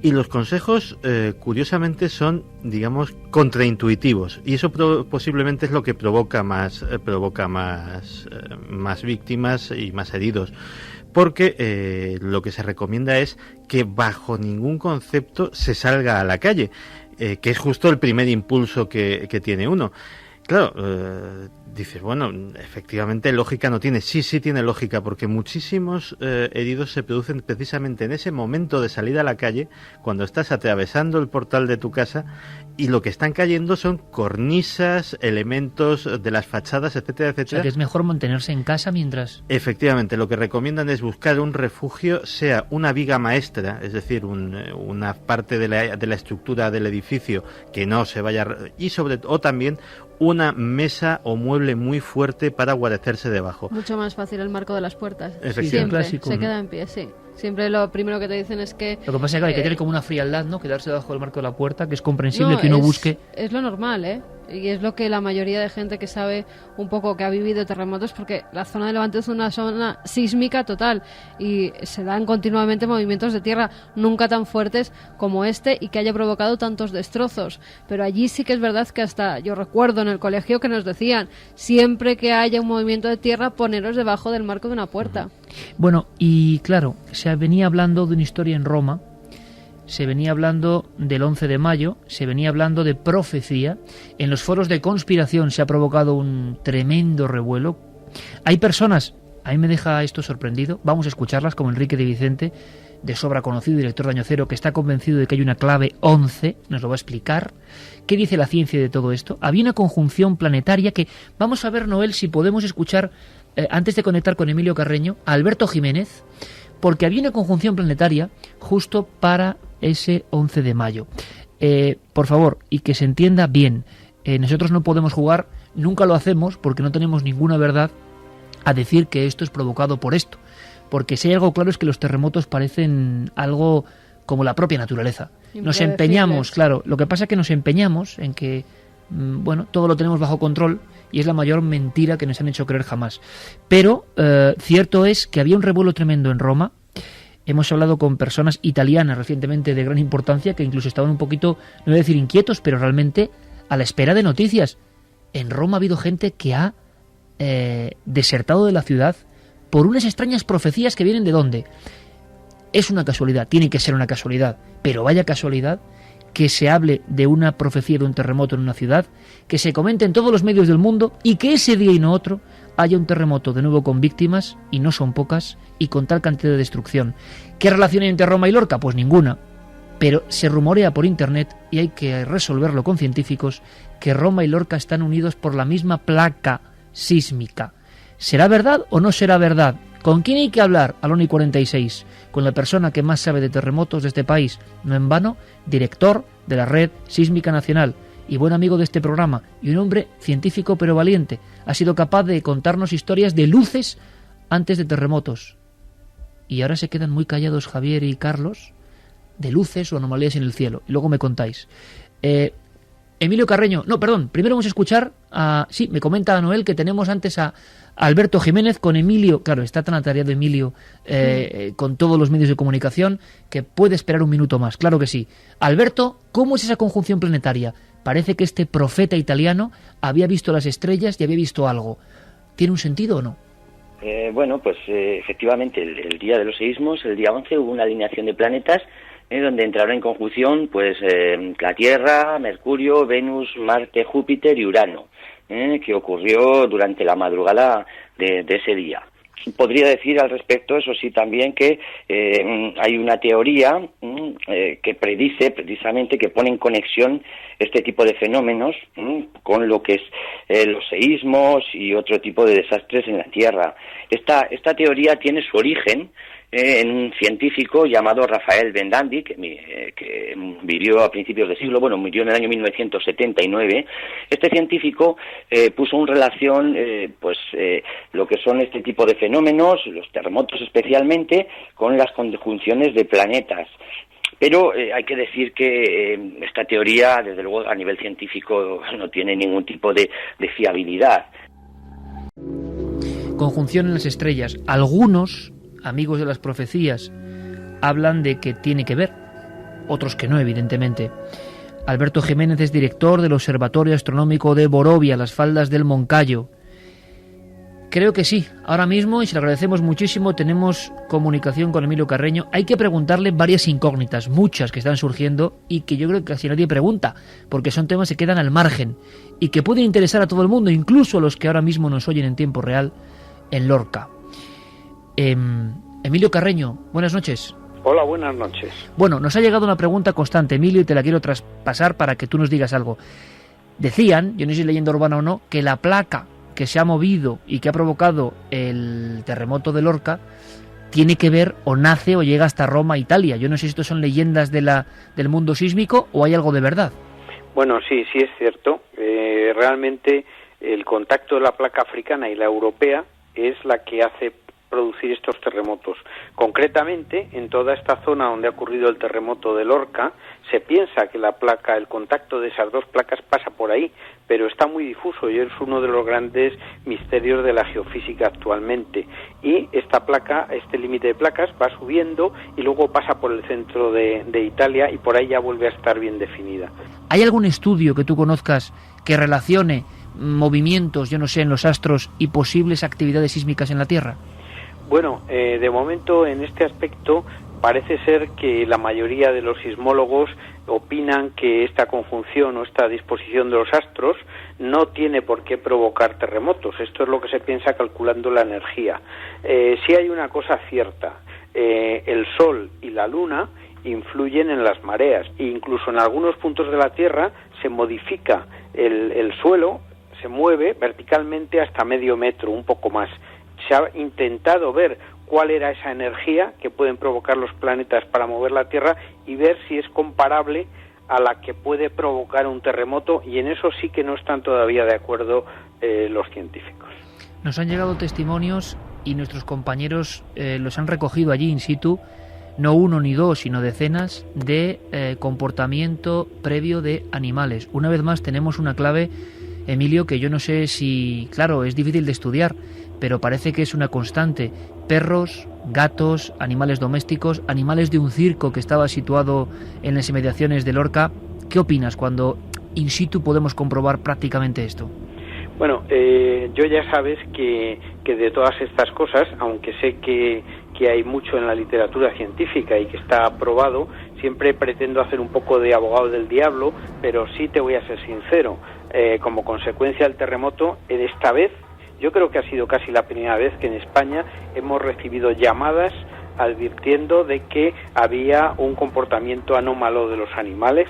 Y los consejos, curiosamente, son, digamos, contraintuitivos. Y eso posiblemente es lo que provoca más víctimas y más heridos. Porque lo que se recomienda es que bajo ningún concepto se salga a la calle, que es justo el primer impulso que tiene uno. Claro, dices, bueno, efectivamente lógica no tiene. Sí tiene lógica, porque muchísimos heridos se producen precisamente en ese momento de salir a la calle, cuando estás atravesando el portal de tu casa, y lo que están cayendo son cornisas, elementos de las fachadas, etcétera, etcétera. O sea, que es mejor mantenerse en casa mientras... Efectivamente, lo que recomiendan es buscar un refugio, sea una viga maestra, es decir, una parte de la estructura del edificio que no se vaya... o también una mesa o mueble muy fuerte para guarecerse debajo. Mucho más fácil el marco de las puertas. Efectivamente. Siempre se queda en pie, sí. Siempre lo primero que te dicen es que... Lo que pasa es que hay que tener como una frialdad, ¿no? Quedarse debajo del marco de la puerta, que es comprensible que uno busque... Es lo normal, ¿eh? Y es lo que la mayoría de gente que sabe un poco, que ha vivido terremotos, porque la zona de Levante es una zona sísmica total y se dan continuamente movimientos de tierra, nunca tan fuertes como este y que haya provocado tantos destrozos. Pero allí sí que es verdad que hasta yo recuerdo en el colegio que nos decían, siempre que haya un movimiento de tierra, poneros debajo del marco de una puerta. Bueno, y claro, se venía hablando de una historia en Roma, se venía hablando del 11 de mayo, se venía hablando de profecía. En los foros de conspiración se ha provocado un tremendo revuelo. Hay personas, a mí me deja esto sorprendido, vamos a escucharlas, como Enrique de Vicente, de sobra conocido, director de Año Cero, que está convencido de que hay una clave 11, nos lo va a explicar. ¿Qué dice la ciencia de todo esto? Había una conjunción planetaria que, vamos a ver, Noel, si podemos escuchar, antes de conectar con Emilio Carreño, a Alberto Jiménez, porque había una conjunción planetaria justo para ese 11 de mayo. Por favor, y que se entienda bien, nosotros no podemos jugar, nunca lo hacemos porque no tenemos ninguna verdad a decir que esto es provocado por esto, porque si hay algo claro es que los terremotos parecen algo como la propia naturaleza. Nos empeñamos, claro, lo que pasa es que nos empeñamos en que todo lo tenemos bajo control y es la mayor mentira que nos han hecho creer jamás. Pero cierto es que había un revuelo tremendo en Roma. Hemos hablado con personas italianas recientemente de gran importancia que incluso estaban un poquito, no voy a decir inquietos, pero realmente a la espera de noticias. En Roma ha habido gente que ha desertado de la ciudad por unas extrañas profecías que vienen de dónde. Es una casualidad, tiene que ser una casualidad, pero vaya casualidad que se hable de una profecía de un terremoto en una ciudad, que se comente en todos los medios del mundo y que ese día y no otro haya un terremoto de nuevo con víctimas, y no son pocas, y con tal cantidad de destrucción. ¿Qué relación hay entre Roma y Lorca? Pues ninguna. Pero se rumorea por internet, y hay que resolverlo con científicos, que Roma y Lorca están unidos por la misma placa sísmica. ¿Será verdad o no será verdad? ¿Con quién hay que hablar? Al 1:46, con la persona que más sabe de terremotos de este país, no en vano, director de la Red Sísmica Nacional y buen amigo de este programa, y un hombre científico pero valiente. Ha sido capaz de contarnos historias de luces antes de terremotos. Y ahora se quedan muy callados Javier y Carlos, de luces o anomalías en el cielo. Y luego me contáis. Emilio Carreño, no, perdón, primero vamos a escuchar a... Sí, me comenta Noel que tenemos antes a Alberto Jiménez con Emilio. Claro, está tan atareado Emilio con todos los medios de comunicación que puede esperar un minuto más, claro que sí. Alberto, ¿cómo es esa conjunción planetaria? Parece que este profeta italiano había visto las estrellas y había visto algo. ¿Tiene un sentido o no? Efectivamente, el día de los seísmos, el día 11, hubo una alineación de planetas donde entraron en conjunción la Tierra, Mercurio, Venus, Marte, Júpiter y Urano, que ocurrió durante la madrugada de ese día. Podría decir al respecto, eso sí, también que hay una teoría que predice precisamente, que pone en conexión este tipo de fenómenos con lo que es los seísmos y otro tipo de desastres en la Tierra. Esta teoría tiene su origen en un científico llamado Rafael Bendandi, que vivió a principios de siglo, murió en el año 1979. Este científico puso en relación lo que son este tipo de fenómenos, los terremotos especialmente, con las conjunciones de planetas. Pero hay que decir que esta teoría, desde luego, a nivel científico no tiene ningún tipo de fiabilidad. Conjunción en las estrellas. Algunos amigos de las profecías, hablan de que tiene que ver, otros que no, evidentemente. Alberto Jiménez es director del Observatorio Astronómico de Borovia, las faldas del Moncayo. Creo que sí, ahora mismo, y se lo agradecemos muchísimo, tenemos comunicación con Emilio Carreño. Hay que preguntarle varias incógnitas, muchas que están surgiendo y que yo creo que casi nadie pregunta, porque son temas que quedan al margen y que pueden interesar a todo el mundo, incluso a los que ahora mismo nos oyen en tiempo real en Lorca. Emilio Carreño, buenas noches. Hola, buenas noches. Bueno, nos ha llegado una pregunta constante, Emilio, y te la quiero traspasar para que tú nos digas algo. Decían, yo no sé si leyenda urbana o no, que la placa que se ha movido y que ha provocado el terremoto de Lorca tiene que ver o nace o llega hasta Roma, Italia. Yo no sé si esto son leyendas del mundo sísmico o hay algo de verdad. Bueno, sí es cierto. Realmente el contacto de la placa africana y la europea es la que hace producir estos terremotos. Concretamente, en toda esta zona donde ha ocurrido el terremoto de Lorca, se piensa que el contacto de esas dos placas pasa por ahí, pero está muy difuso y es uno de los grandes misterios de la geofísica actualmente. Y esta placa, este límite de placas, va subiendo y luego pasa por el centro de Italia y por ahí ya vuelve a estar bien definida. ¿Hay algún estudio que tú conozcas que relacione movimientos, yo no sé, en los astros y posibles actividades sísmicas en la Tierra? Bueno, de momento en este aspecto parece ser que la mayoría de los sismólogos opinan que esta conjunción o esta disposición de los astros no tiene por qué provocar terremotos. Esto es lo que se piensa calculando la energía. Sí hay una cosa cierta, el Sol y la Luna influyen en las mareas e incluso en algunos puntos de la Tierra se modifica el suelo, se mueve verticalmente hasta medio metro, un poco más. Se ha intentado ver cuál era esa energía que pueden provocar los planetas para mover la Tierra y ver si es comparable a la que puede provocar un terremoto, y en eso sí que no están todavía de acuerdo los científicos. Nos han llegado testimonios y nuestros compañeros los han recogido allí in situ, no uno ni dos, sino decenas de comportamiento previo de animales. Una vez más tenemos una clave, Emilio, que yo no sé si, claro, es difícil de estudiar, pero parece que es una constante. Perros, gatos, animales domésticos, animales de un circo que estaba situado en las inmediaciones de Lorca. ¿Qué opinas cuando in situ podemos comprobar prácticamente esto? Bueno, yo ya sabes que de todas estas cosas, aunque sé que hay mucho en la literatura científica y que está probado, siempre pretendo hacer un poco de abogado del diablo, pero sí te voy a ser sincero. Como consecuencia del terremoto, esta vez, yo creo que ha sido casi la primera vez que en España hemos recibido llamadas advirtiendo de que había un comportamiento anómalo de los animales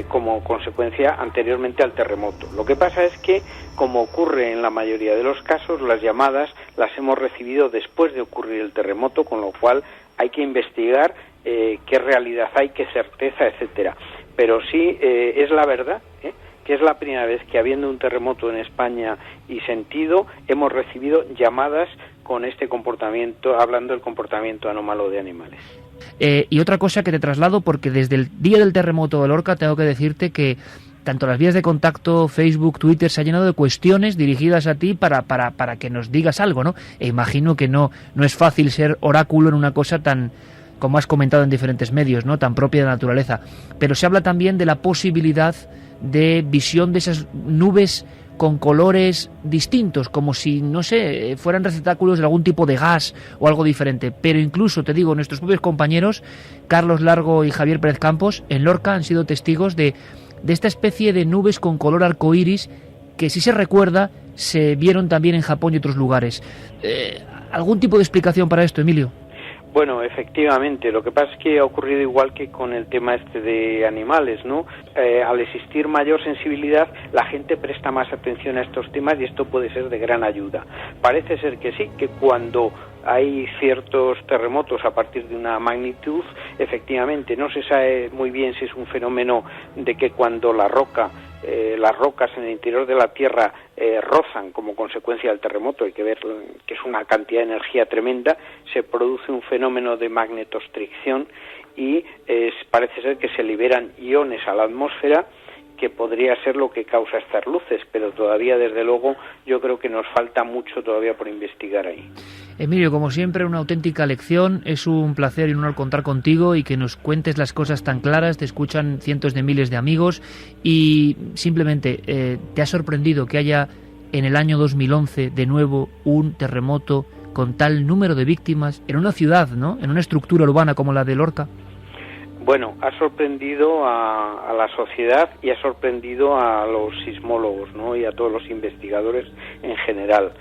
como consecuencia anteriormente al terremoto. Lo que pasa es que, como ocurre en la mayoría de los casos, las llamadas las hemos recibido después de ocurrir el terremoto, con lo cual hay que investigar qué realidad hay, qué certeza, etcétera. Pero sí es la verdad, que es la primera vez que, habiendo un terremoto en España y sentido, hemos recibido llamadas con este comportamiento, hablando del comportamiento anómalo de animales. Y otra cosa que te traslado, porque desde el día del terremoto de Lorca tengo que decirte que tanto las vías de contacto, Facebook, Twitter, se ha llenado de cuestiones dirigidas a ti para que nos digas algo, ¿no? E imagino que no es fácil ser oráculo en una cosa tan, como has comentado en diferentes medios, ¿no?, tan propia de la naturaleza. Pero se habla también de la posibilidad de visión de esas nubes con colores distintos, como si, no sé, fueran receptáculos de algún tipo de gas o algo diferente. Pero incluso, te digo, nuestros propios compañeros, Carlos Largo y Javier Pérez Campos, en Lorca han sido testigos de esta especie de nubes con color arcoíris que, si se recuerda, se vieron también en Japón y otros lugares. ¿Algún tipo de explicación para esto, Emilio? Bueno, efectivamente, lo que pasa es que ha ocurrido igual que con el tema de animales, ¿no? Al existir mayor sensibilidad, la gente presta más atención a estos temas y esto puede ser de gran ayuda. Parece ser que sí, que cuando hay ciertos terremotos a partir de una magnitud, efectivamente, no se sabe muy bien si es un fenómeno de que cuando las rocas en el interior de la Tierra rozan como consecuencia del terremoto, hay que ver que es una cantidad de energía tremenda, se produce un fenómeno de magnetostricción y parece ser que se liberan iones a la atmósfera, que podría ser lo que causa estas luces, pero todavía, desde luego, yo creo que nos falta mucho todavía por investigar ahí. Emilio, como siempre, una auténtica lección. Es un placer y un honor contar contigo y que nos cuentes las cosas tan claras. Te escuchan cientos de miles de amigos y simplemente te ha sorprendido que haya en el año 2011 de nuevo un terremoto con tal número de víctimas en una ciudad, ¿no? En una estructura urbana como la de Lorca. Bueno, ha sorprendido a la sociedad y ha sorprendido a los sismólogos, ¿no? Y a todos los investigadores en general.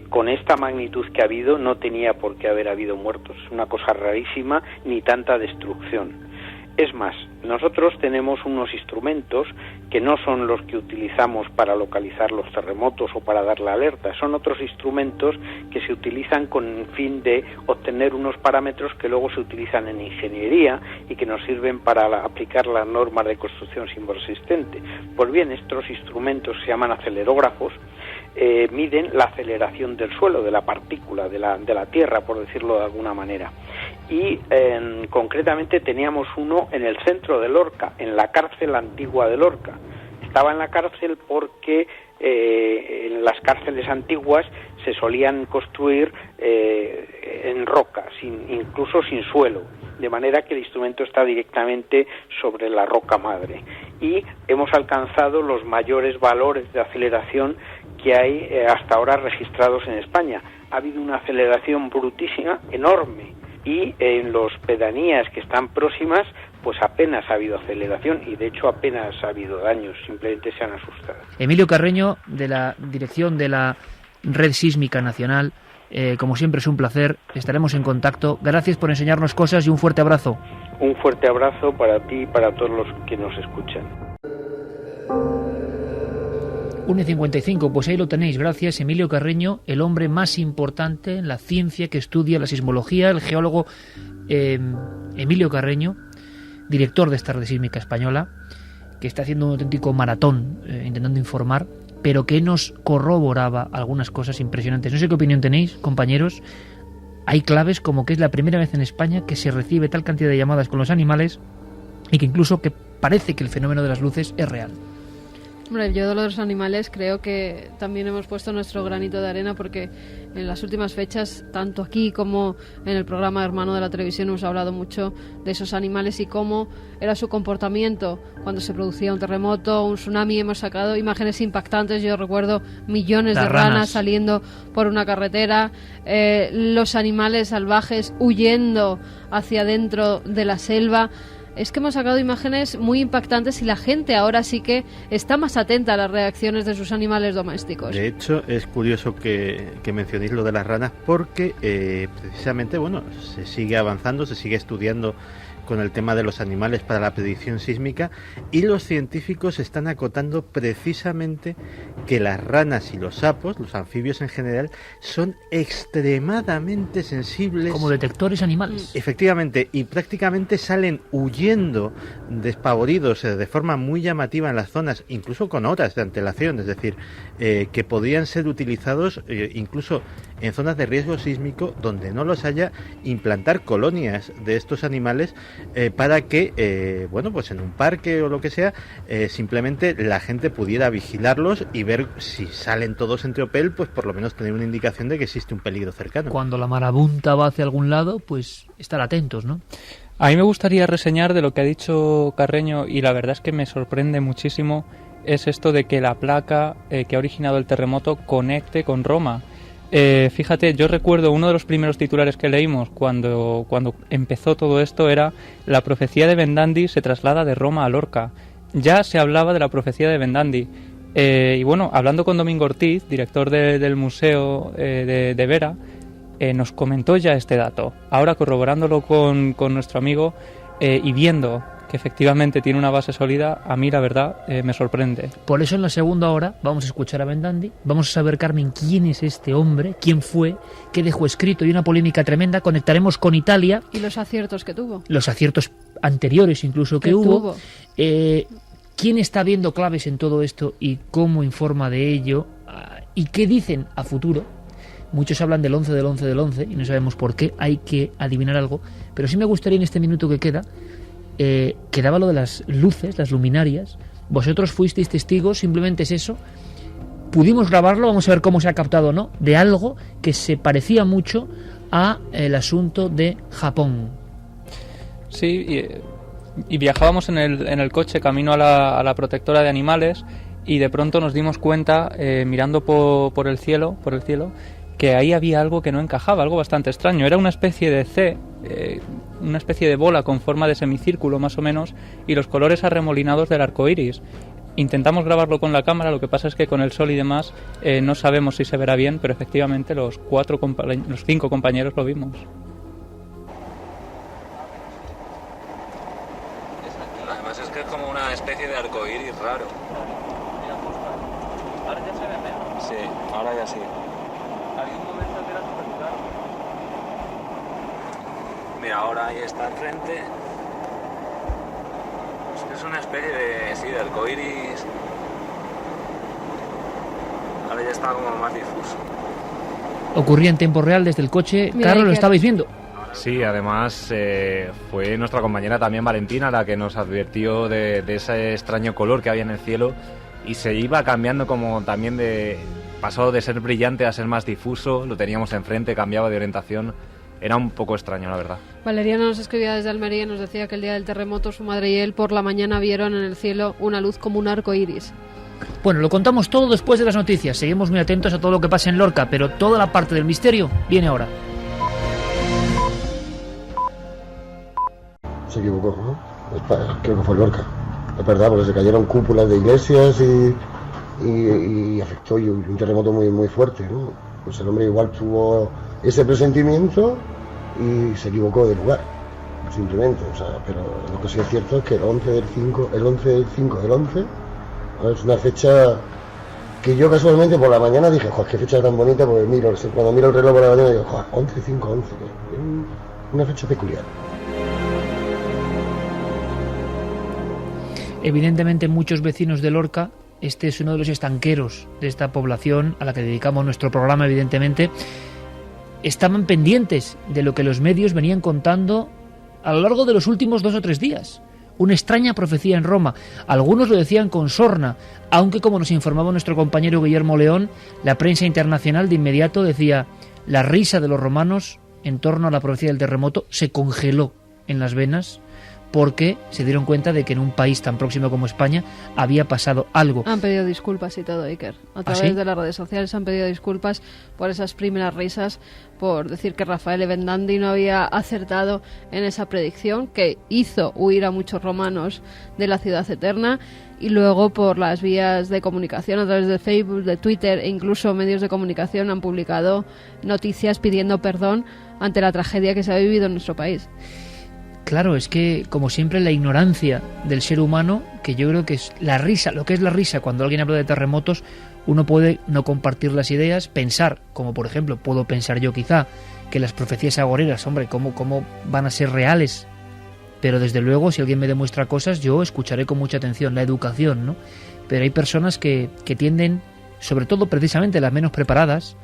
Con esta magnitud que ha habido no tenía por qué haber habido muertos. Es una cosa rarísima, ni tanta destrucción. Es más, nosotros tenemos unos instrumentos que no son los que utilizamos para localizar los terremotos o para dar la alerta, son otros instrumentos que se utilizan con el fin de obtener unos parámetros que luego se utilizan en ingeniería y que nos sirven para aplicar las normas de construcción sismoresistente. Pues bien, estos instrumentos se llaman acelerógrafos. Miden la aceleración del suelo, de la partícula, de la tierra, por decirlo de alguna manera. Y concretamente teníamos uno en el centro de Lorca, en la cárcel antigua de Lorca. Estaba en la cárcel porque en las cárceles antiguas se solían construir en roca, incluso sin suelo, de manera que el instrumento está directamente sobre la roca madre. Y hemos alcanzado los mayores valores de aceleración que hay hasta ahora registrados en España. Ha habido una aceleración brutísima, enorme, y en las pedanías que están próximas, pues apenas ha habido aceleración y de hecho apenas ha habido daños, simplemente se han asustado. Emilio Carreño, de la dirección de la Red Sísmica Nacional, como siempre es un placer, estaremos en contacto. Gracias por enseñarnos cosas y un fuerte abrazo. Un fuerte abrazo para ti y para todos los que nos escuchan. 1:55, pues ahí lo tenéis. Gracias, Emilio Carreño, el hombre más importante en la ciencia que estudia la sismología, el geólogo Emilio Carreño, director de esta Red Sísmica Española, que está haciendo un auténtico maratón intentando informar, pero que nos corroboraba algunas cosas impresionantes. No sé qué opinión tenéis, compañeros. Hay claves como que es la primera vez en España que se recibe tal cantidad de llamadas con los animales y que incluso que parece que el fenómeno de las luces es real. Hombre, yo de los animales creo que también hemos puesto nuestro granito de arena porque en las últimas fechas, tanto aquí como en el programa Hermano de la Televisión, hemos hablado mucho de esos animales y cómo era su comportamiento cuando se producía un terremoto, un tsunami. Hemos sacado imágenes impactantes. Yo recuerdo millones de ranas saliendo por una carretera, los animales salvajes huyendo hacia dentro de la selva. Es que hemos sacado imágenes muy impactantes y la gente ahora sí que está más atenta a las reacciones de sus animales domésticos. De hecho, es curioso que mencionéis lo de las ranas porque precisamente, bueno, se sigue avanzando, se sigue estudiando con el tema de los animales para la predicción sísmica y los científicos están acotando precisamente que las ranas y los sapos, los anfibios en general, son extremadamente sensibles. Como detectores animales. Efectivamente, y prácticamente salen huyendo despavoridos de forma muy llamativa en las zonas, incluso con horas de antelación, es decir, que podrían ser utilizados incluso en zonas de riesgo sísmico donde no los haya, implantar colonias de estos animales para que, bueno, pues en un parque o lo que sea, simplemente la gente pudiera vigilarlos y ver si salen todos en tropel, pues por lo menos tener una indicación de que existe un peligro cercano. Cuando la marabunta va hacia algún lado, pues estar atentos, ¿no? A mí me gustaría reseñar de lo que ha dicho Carreño, y la verdad es que me sorprende muchísimo, es esto de que la placa que ha originado el terremoto conecte con Roma. Fíjate, yo recuerdo uno de los primeros titulares que leímos cuando empezó todo esto era: la profecía de Vendandi se traslada de Roma a Lorca. Ya se hablaba de la profecía de Vendandi. Y bueno, hablando con Domingo Ortiz, director del museo de Vera, nos comentó ya este dato. Ahora, corroborándolo con nuestro amigo y viendo que efectivamente tiene una base sólida, a mí la verdad me sorprende. Por eso en la segunda hora vamos a escuchar a Vendandi, vamos a saber, Carmen, quién es este hombre, quién fue, qué dejó escrito, y una polémica tremenda. Conectaremos con Italia. Y los aciertos que tuvo. Los aciertos anteriores incluso que hubo. ¿Quién está viendo claves en todo esto y cómo informa de ello? ¿Y qué dicen a futuro? Muchos hablan del 11 del 11 del 11 y no sabemos por qué, hay que adivinar algo. Pero sí me gustaría en este minuto que queda, quedaba lo de las luces, las luminarias. Vosotros fuisteis testigos, simplemente es eso. pudimos grabarlo, vamos a ver cómo se ha captado o no, de algo que se parecía mucho a el asunto de Japón. Sí, y viajábamos en el coche camino a la protectora de animales y de pronto nos dimos cuenta, mirando por el cielo, que ahí había algo que no encajaba, algo bastante extraño. Era una especie de C, una especie de bola con forma de semicírculo más o menos, y los colores arremolinados del arco iris. Intentamos grabarlo con la cámara, lo que pasa es que con el sol y demás no sabemos si se verá bien, pero efectivamente los 5 compañeros lo vimos. Además es que es como una especie de arco iris raro. Ahora ya se ve menos. Sí, ahora ya sí. Había un momento que era súper claro. Mira, ahora ahí está enfrente. Es una especie de arco iris. Ahora ya está como más difuso. Ocurría en tiempo real desde el coche. Mira, Carlos, lo Iker. estabais viendo. Sí, además fue nuestra compañera también Valentina la que nos advirtió de ese extraño color que había en el cielo y se iba cambiando como también pasó de ser brillante a ser más difuso, lo teníamos enfrente, cambiaba de orientación, era un poco extraño la verdad. Valeriano nos escribía desde Almería y nos decía que el día del terremoto su madre y él por la mañana vieron en el cielo una luz como un arco iris. Bueno, lo contamos todo después de las noticias. Seguimos muy atentos a todo lo que pasa en Lorca, pero toda la parte del misterio viene ahora. Se equivocó, ¿no? Creo que fue Lorca. Es verdad, porque se cayeron cúpulas de iglesias y afectó y un terremoto muy, muy fuerte, ¿no? Pues el hombre igual tuvo ese presentimiento y se equivocó de lugar, simplemente. O sea, pero lo que sí es cierto es que el 11 del 5 del 11, ¿no? Es una fecha que yo casualmente por la mañana dije, joder, qué fecha tan bonita, porque cuando miro el reloj por la mañana digo, joder, 11-5-11, una fecha peculiar. Evidentemente muchos vecinos de Lorca, este es uno de los estanqueros de esta población a la que dedicamos nuestro programa, evidentemente, estaban pendientes de lo que los medios venían contando a lo largo de los últimos 2 o 3 días. Una extraña profecía en Roma. Algunos lo decían con sorna, aunque como nos informaba nuestro compañero Guillermo León, la prensa internacional de inmediato decía: la risa de los romanos en torno a la profecía del terremoto se congeló en las venas, porque se dieron cuenta de que en un país tan próximo como España había pasado algo. Han pedido disculpas y todo, Iker. A través ¿sí? de las redes sociales han pedido disculpas por esas primeras risas, por decir que Rafael Ebendandi no había acertado en esa predicción que hizo huir a muchos romanos de la ciudad eterna, y luego por las vías de comunicación a través de Facebook, de Twitter e incluso medios de comunicación han publicado noticias pidiendo perdón ante la tragedia que se ha vivido en nuestro país. Claro, es que, como siempre, la ignorancia del ser humano, que yo creo que es la risa, lo que es la risa cuando alguien habla de terremotos, uno puede no compartir las ideas, pensar, como por ejemplo, puedo pensar yo quizá, que las profecías agoreras, hombre, ¿cómo van a ser reales? Pero desde luego, si alguien me demuestra cosas, yo escucharé con mucha atención, la educación, ¿no? Pero hay personas que tienden, sobre todo precisamente las menos preparadas,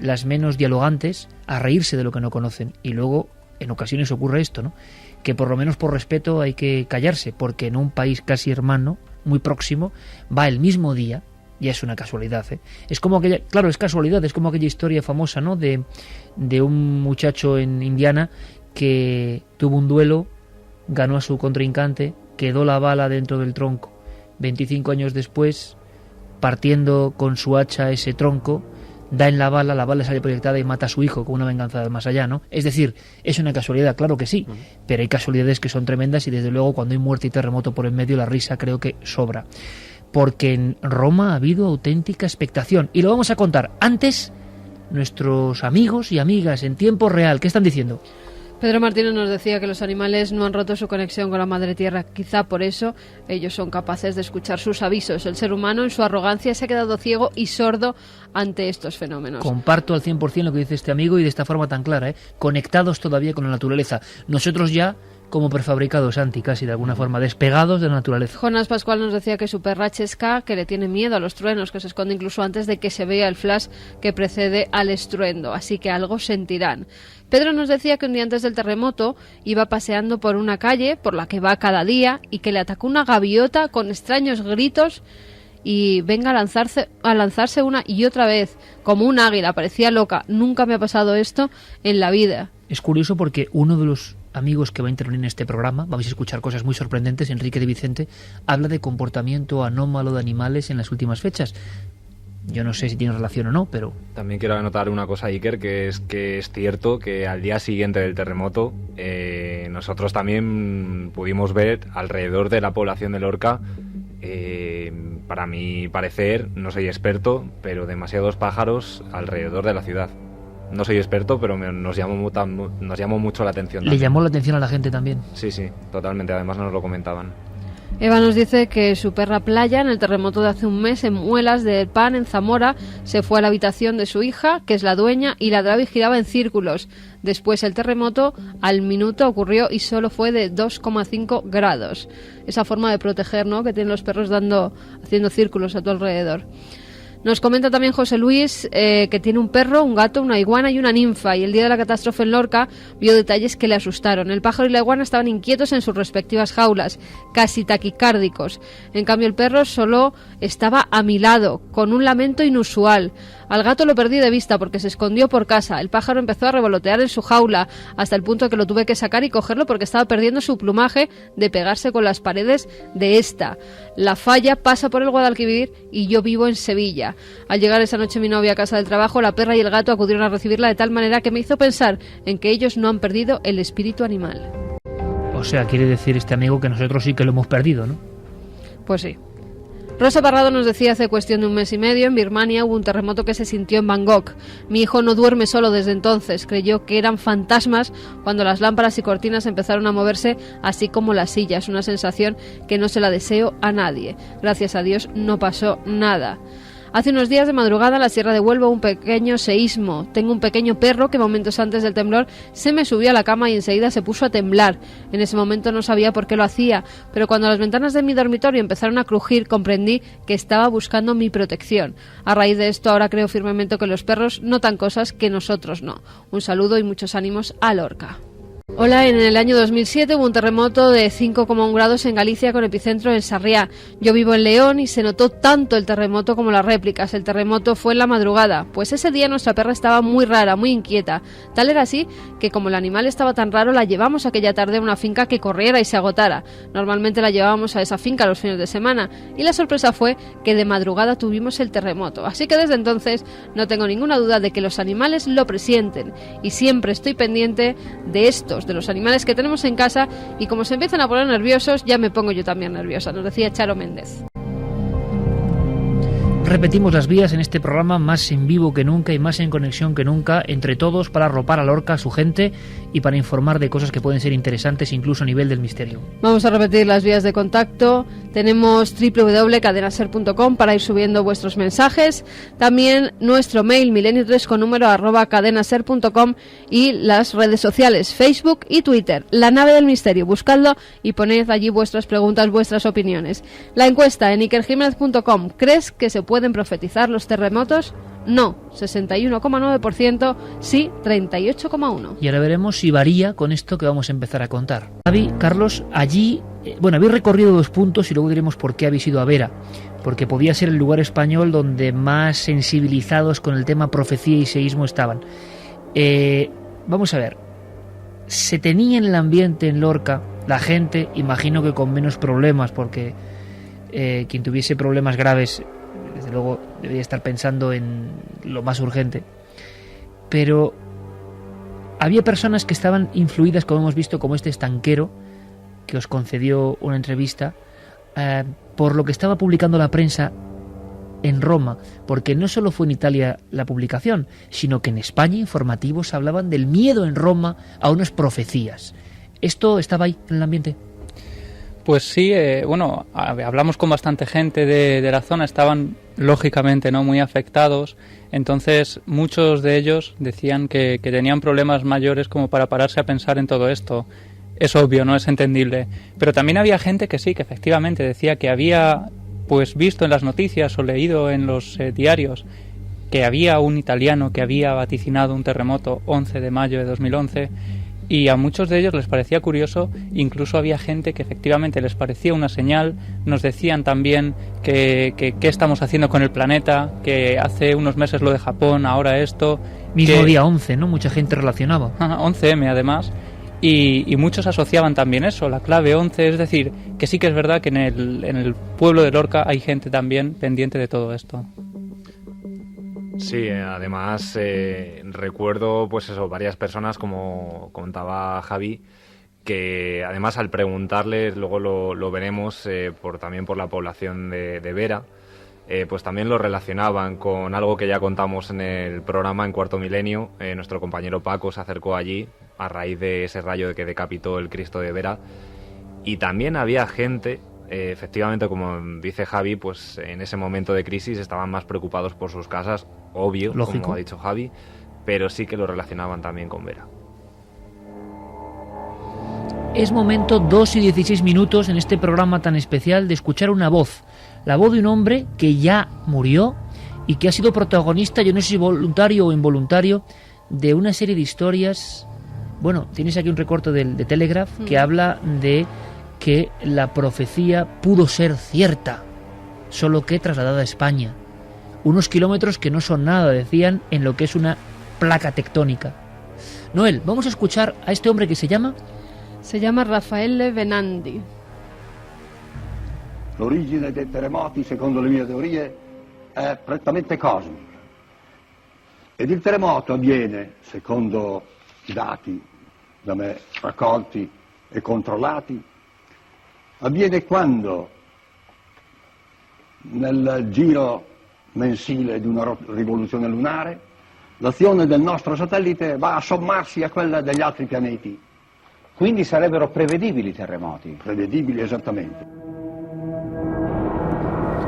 las menos dialogantes, a reírse de lo que no conocen. Y luego, en ocasiones ocurre esto, ¿no? Que por lo menos por respeto hay que callarse, porque en un país casi hermano, muy próximo, va el mismo día, ya es una casualidad, ¿eh? Es como aquella, claro, es casualidad, es como aquella historia famosa, ¿no? De un muchacho en Indiana que tuvo un duelo, ganó a su contrincante, quedó la bala dentro del tronco. 25 años después, partiendo con su hacha ese tronco, da en la bala sale proyectada y mata a su hijo con una venganza del más allá, ¿no? Es decir, es una casualidad, claro que sí, pero hay casualidades que son tremendas y desde luego cuando hay muerte y terremoto por en medio la risa creo que sobra. Porque en Roma ha habido auténtica expectación y lo vamos a contar. Antes, nuestros amigos y amigas en tiempo real, ¿qué están diciendo? Pedro Martínez nos decía que los animales no han roto su conexión con la madre tierra. Quizá por eso ellos son capaces de escuchar sus avisos. El ser humano, en su arrogancia, se ha quedado ciego y sordo ante estos fenómenos. Comparto al 100% lo que dice este amigo y de esta forma tan clara, ¿eh? Conectados todavía con la naturaleza. Nosotros ya como prefabricados, Santi, casi de alguna forma, despegados de la naturaleza. Jonas Pascual nos decía que su perra Chesca, que le tiene miedo a los truenos, que se esconde incluso antes de que se vea el flash que precede al estruendo, así que algo sentirán. Pedro nos decía que un día antes del terremoto iba paseando por una calle por la que va cada día y que le atacó una gaviota con extraños gritos y venga a lanzarse una y otra vez, como un águila, parecía loca. Nunca me ha pasado esto en la vida. Es curioso porque uno de los amigos que va a intervenir en este programa, vais a escuchar cosas muy sorprendentes, Enrique de Vicente, habla de comportamiento anómalo de animales en las últimas fechas. Yo no sé si tiene relación o no, pero... También quiero anotar una cosa, Iker, que es cierto que al día siguiente del terremoto nosotros también pudimos ver alrededor de la población de Lorca, para mi parecer, no soy experto, pero demasiados pájaros alrededor de la ciudad. No soy experto, pero nos llamó mucho la atención también. ¿Le llamó la atención a la gente también? Sí, totalmente, además nos lo comentaban. Eva nos dice que su perra Playa, en el terremoto de hace un mes en Muelas del Pan, en Zamora, se fue a la habitación de su hija, que es la dueña, y ladraba y giraba en círculos. Después el terremoto al minuto ocurrió y solo fue de 2,5 grados. Esa forma de proteger, ¿no?, que tienen los perros haciendo círculos a tu alrededor. Nos comenta también José Luis que tiene un perro, un gato, una iguana y una ninfa, y el día de la catástrofe en Lorca vio detalles que le asustaron. El pájaro y la iguana estaban inquietos en sus respectivas jaulas, casi taquicárdicos. En cambio el perro solo estaba a mi lado, con un lamento inusual. Al gato lo perdí de vista porque se escondió por casa. El pájaro empezó a revolotear en su jaula hasta el punto que lo tuve que sacar y cogerlo porque estaba perdiendo su plumaje de pegarse con las paredes de esta. La falla pasa por el Guadalquivir y yo vivo en Sevilla. Al llegar esa noche mi novia a casa del trabajo, la perra y el gato acudieron a recibirla de tal manera que me hizo pensar en que ellos no han perdido el espíritu animal. O sea, quiere decir este amigo que nosotros sí que lo hemos perdido, ¿no? Pues sí. Rosa Parrado nos decía hace cuestión de un mes y medio, en Birmania hubo un terremoto que se sintió en Bangkok. Mi hijo no duerme solo desde entonces, creyó que eran fantasmas cuando las lámparas y cortinas empezaron a moverse, así como las sillas, una sensación que no se la deseo a nadie. Gracias a Dios no pasó nada. Hace unos días de madrugada en la Sierra de Huelva un pequeño seísmo. Tengo un pequeño perro que momentos antes del temblor se me subió a la cama y enseguida se puso a temblar. En ese momento no sabía por qué lo hacía, pero cuando las ventanas de mi dormitorio empezaron a crujir comprendí que estaba buscando mi protección. A raíz de esto ahora creo firmemente que los perros notan cosas que nosotros no. Un saludo y muchos ánimos a Lorca. Hola, en el año 2007 hubo un terremoto de 5,1 grados en Galicia con epicentro en Sarriá. Yo vivo en León y se notó tanto el terremoto como las réplicas. El terremoto fue en la madrugada, pues ese día nuestra perra estaba muy rara, muy inquieta. Tal era así que como el animal estaba tan raro la llevamos aquella tarde a una finca que corriera y se agotara. Normalmente la llevábamos a esa finca los fines de semana y la sorpresa fue que de madrugada tuvimos el terremoto. Así que desde entonces no tengo ninguna duda de que los animales lo presienten y siempre estoy pendiente de estos, de los animales que tenemos en casa, y como se empiezan a poner nerviosos ya me pongo yo también nerviosa, nos decía Charo Méndez. Repetimos las vías en este programa, más en vivo que nunca y más en conexión que nunca, entre todos para arropar a Lorca, a su gente, y para informar de cosas que pueden ser interesantes incluso a nivel del misterio. Vamos a repetir las vías de contacto. Tenemos www.cadenaser.com para ir subiendo vuestros mensajes. También nuestro mail milenio3@cadenaser.com y las redes sociales Facebook y Twitter. La Nave del Misterio, buscadlo y poned allí vuestras preguntas, vuestras opiniones. La encuesta en ikerjimenez.com. ¿Crees que se pueden profetizar los terremotos? No, 61,9%, sí, 38,1%. Y ahora veremos si varía con esto que vamos a empezar a contar. Javi, Carlos, allí, habéis recorrido 2 puntos y luego diremos por qué habéis ido a Vera, porque podía ser el lugar español donde más sensibilizados con el tema profecía y seísmo estaban. Vamos a ver, se tenía en el ambiente en Lorca, la gente, imagino que con menos problemas, porque quien tuviese problemas graves desde luego debería estar pensando en lo más urgente, pero había personas que estaban influidas, como hemos visto, como este estanquero que os concedió una entrevista, por lo que estaba publicando la prensa en Roma, porque no solo fue en Italia la publicación, sino que en España informativos hablaban del miedo en Roma a unas profecías. ¿Esto estaba ahí en el ambiente? Pues sí, hablamos con bastante gente de la zona, estaban lógicamente no muy afectados, entonces muchos de ellos decían que tenían problemas mayores como para pararse a pensar en todo esto. Es obvio, no es entendible, pero también había gente que sí, que efectivamente decía que había pues visto en las noticias o leído en los diarios que había un italiano que había vaticinado un terremoto 11 de mayo de 2011 y a muchos de ellos les parecía curioso. Incluso había gente que efectivamente les parecía una señal. Nos decían también que qué estamos haciendo con el planeta, que hace unos meses lo de Japón, ahora esto. Mismo día 11, ¿no? Mucha gente relacionaba. 11M además. Y muchos asociaban también eso, la clave 11, es decir, que sí que es verdad que en el pueblo de Lorca hay gente también pendiente de todo esto. Sí, además recuerdo pues eso, varias personas, como contaba Javi, que además al preguntarles, luego lo veremos también por la población de Vera, pues también lo relacionaban con algo que ya contamos en el programa en Cuarto Milenio. Nuestro compañero Paco se acercó allí a raíz de ese rayo que decapitó el Cristo de Vera, y también había gente, efectivamente, como dice Javi, pues en ese momento de crisis estaban más preocupados por sus casas, obvio, lógico, como ha dicho Javi, pero sí que lo relacionaban también con Vera. Es momento, 2:16 en este programa tan especial, de escuchar una voz, la voz de un hombre que ya murió y que ha sido protagonista, yo no sé si voluntario o involuntario, de una serie de historias. Bueno, tienes aquí un recorte de Telegraph que habla de que la profecía pudo ser cierta, solo que trasladada a España. Unos kilómetros que no son nada, decían, en lo que es una placa tectónica. Noel, vamos a escuchar a este hombre que se llama... Se llama Raffaele Venandi. L'origine dei terremoti, secondo le mie teorie, è prettamente cosmica. Ed il terremoto avviene, secondo i dati da me raccolti e controllati, avviene quando nel giro mensile di una rivoluzione lunare l'azione del nostro satellite va a sommarsi a quella degli altri pianeti. Quindi sarebbero prevedibili i terremoti. Prevedibili, esattamente.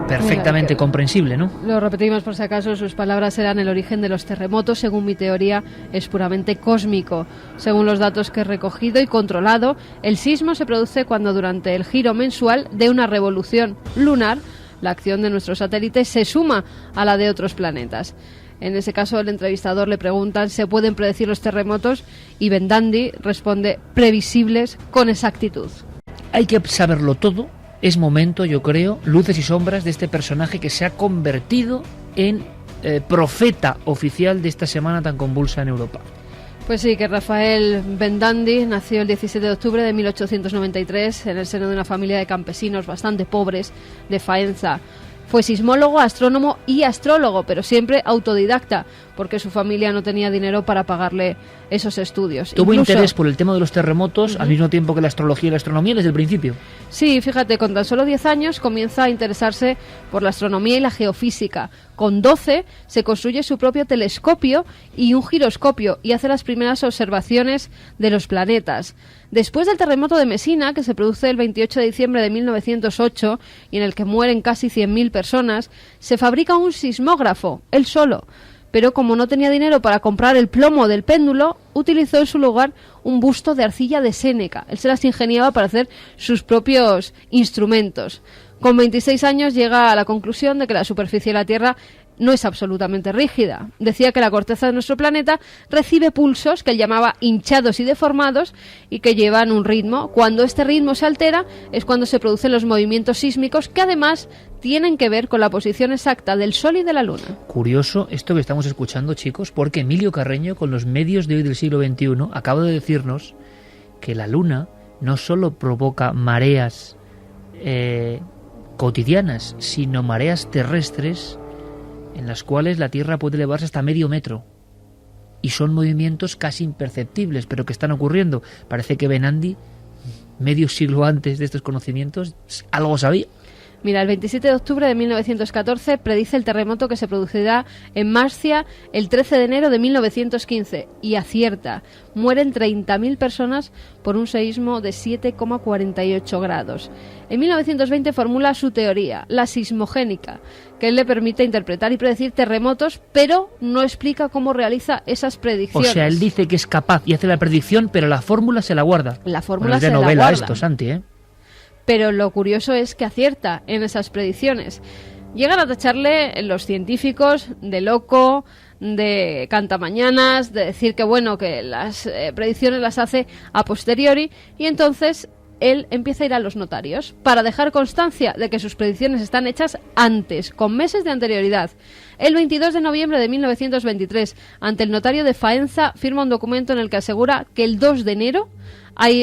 Perfectamente comprensible, ¿no? Lo repetimos por si acaso, sus palabras eran: el origen de los terremotos, según mi teoría, es puramente cósmico. Según los datos que he recogido y controlado, el sismo se produce cuando durante el giro mensual de una revolución lunar, la acción de nuestro satélite se suma a la de otros planetas. En ese caso, el entrevistador le preguntan: ¿se pueden predecir los terremotos? Y Venandi responde: previsibles con exactitud. Hay que saberlo todo. Es momento, yo creo, luces y sombras de este personaje que se ha convertido en profeta oficial de esta semana tan convulsa en Europa. Pues sí, que Rafael Venandi nació el 17 de octubre de 1893 en el seno de una familia de campesinos bastante pobres de Faenza. Fue sismólogo, astrónomo y astrólogo, pero siempre autodidacta, porque su familia no tenía dinero para pagarle esos estudios. Tuvo interés por el tema de los terremotos al mismo tiempo que la astrología y la astronomía desde el principio. Sí, fíjate, con tan solo 10 años comienza a interesarse por la astronomía y la geofísica. Con 12 se construye su propio telescopio y un giroscopio y hace las primeras observaciones de los planetas. Después del terremoto de Mesina, que se produce el 28 de diciembre de 1908 y en el que mueren casi 100.000 personas, se fabrica un sismógrafo, él solo. Pero como no tenía dinero para comprar el plomo del péndulo, utilizó en su lugar un busto de arcilla de Séneca. Él se las ingeniaba para hacer sus propios instrumentos. Con 26 años llega a la conclusión de que la superficie de la Tierra no es absolutamente rígida. Decía que la corteza de nuestro planeta recibe pulsos que él llamaba hinchados y deformados y que llevan un ritmo. Cuando este ritmo se altera es cuando se producen los movimientos sísmicos, que además tienen que ver con la posición exacta del Sol y de la Luna. Curioso esto que estamos escuchando, chicos, porque Emilio Carreño, con los medios de hoy del siglo XXI, acaba de decirnos que la Luna no solo provoca mareas cotidianas, sino mareas terrestres en las cuales la Tierra puede elevarse hasta medio metro. Y son movimientos casi imperceptibles, pero que están ocurriendo. Parece que Venandi, medio siglo antes de estos conocimientos, algo sabía. Mira, el 27 de octubre de 1914 predice el terremoto que se producirá en Marcia el 13 de enero de 1915 y acierta. Mueren 30.000 personas por un seísmo de 7,48 grados. En 1920 formula su teoría, la sismogénica, que le permite interpretar y predecir terremotos, pero no explica cómo realiza esas predicciones. O sea, él dice que es capaz y hace la predicción, pero la fórmula se la guarda. La fórmula se la guarda. Es de novela esto, Santi, ¿eh? Pero lo curioso es que acierta en esas predicciones. Llegan a tacharle los científicos de loco, de cantamañanas, de decir que bueno, que las predicciones las hace a posteriori, y entonces él empieza a ir a los notarios para dejar constancia de que sus predicciones están hechas antes, con meses de anterioridad. El 22 de noviembre de 1923, ante el notario de Faenza, firma un documento en el que asegura que el 2 de enero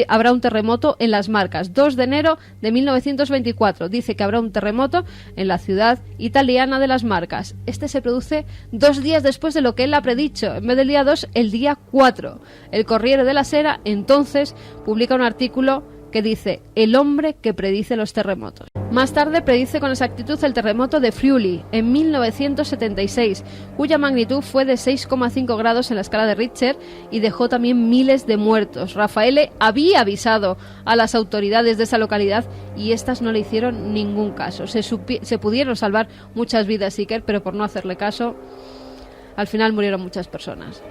habrá un terremoto en Las Marcas. 2 de enero de 1924. Dice que habrá un terremoto en la ciudad italiana de Las Marcas. Este se produce 2 días después de lo que él ha predicho. En vez del día 2, el día 4. El Corriere della Sera entonces publica un artículo que dice: el hombre que predice los terremotos. Más tarde predice con exactitud el terremoto de Friuli en 1976, cuya magnitud fue de 6,5 grados en la escala de Richter y dejó también miles de muertos. Raffaele había avisado a las autoridades de esa localidad y estas no le hicieron ningún caso. Se pudieron salvar muchas vidas, Iker, pero por no hacerle caso, al final murieron muchas personas.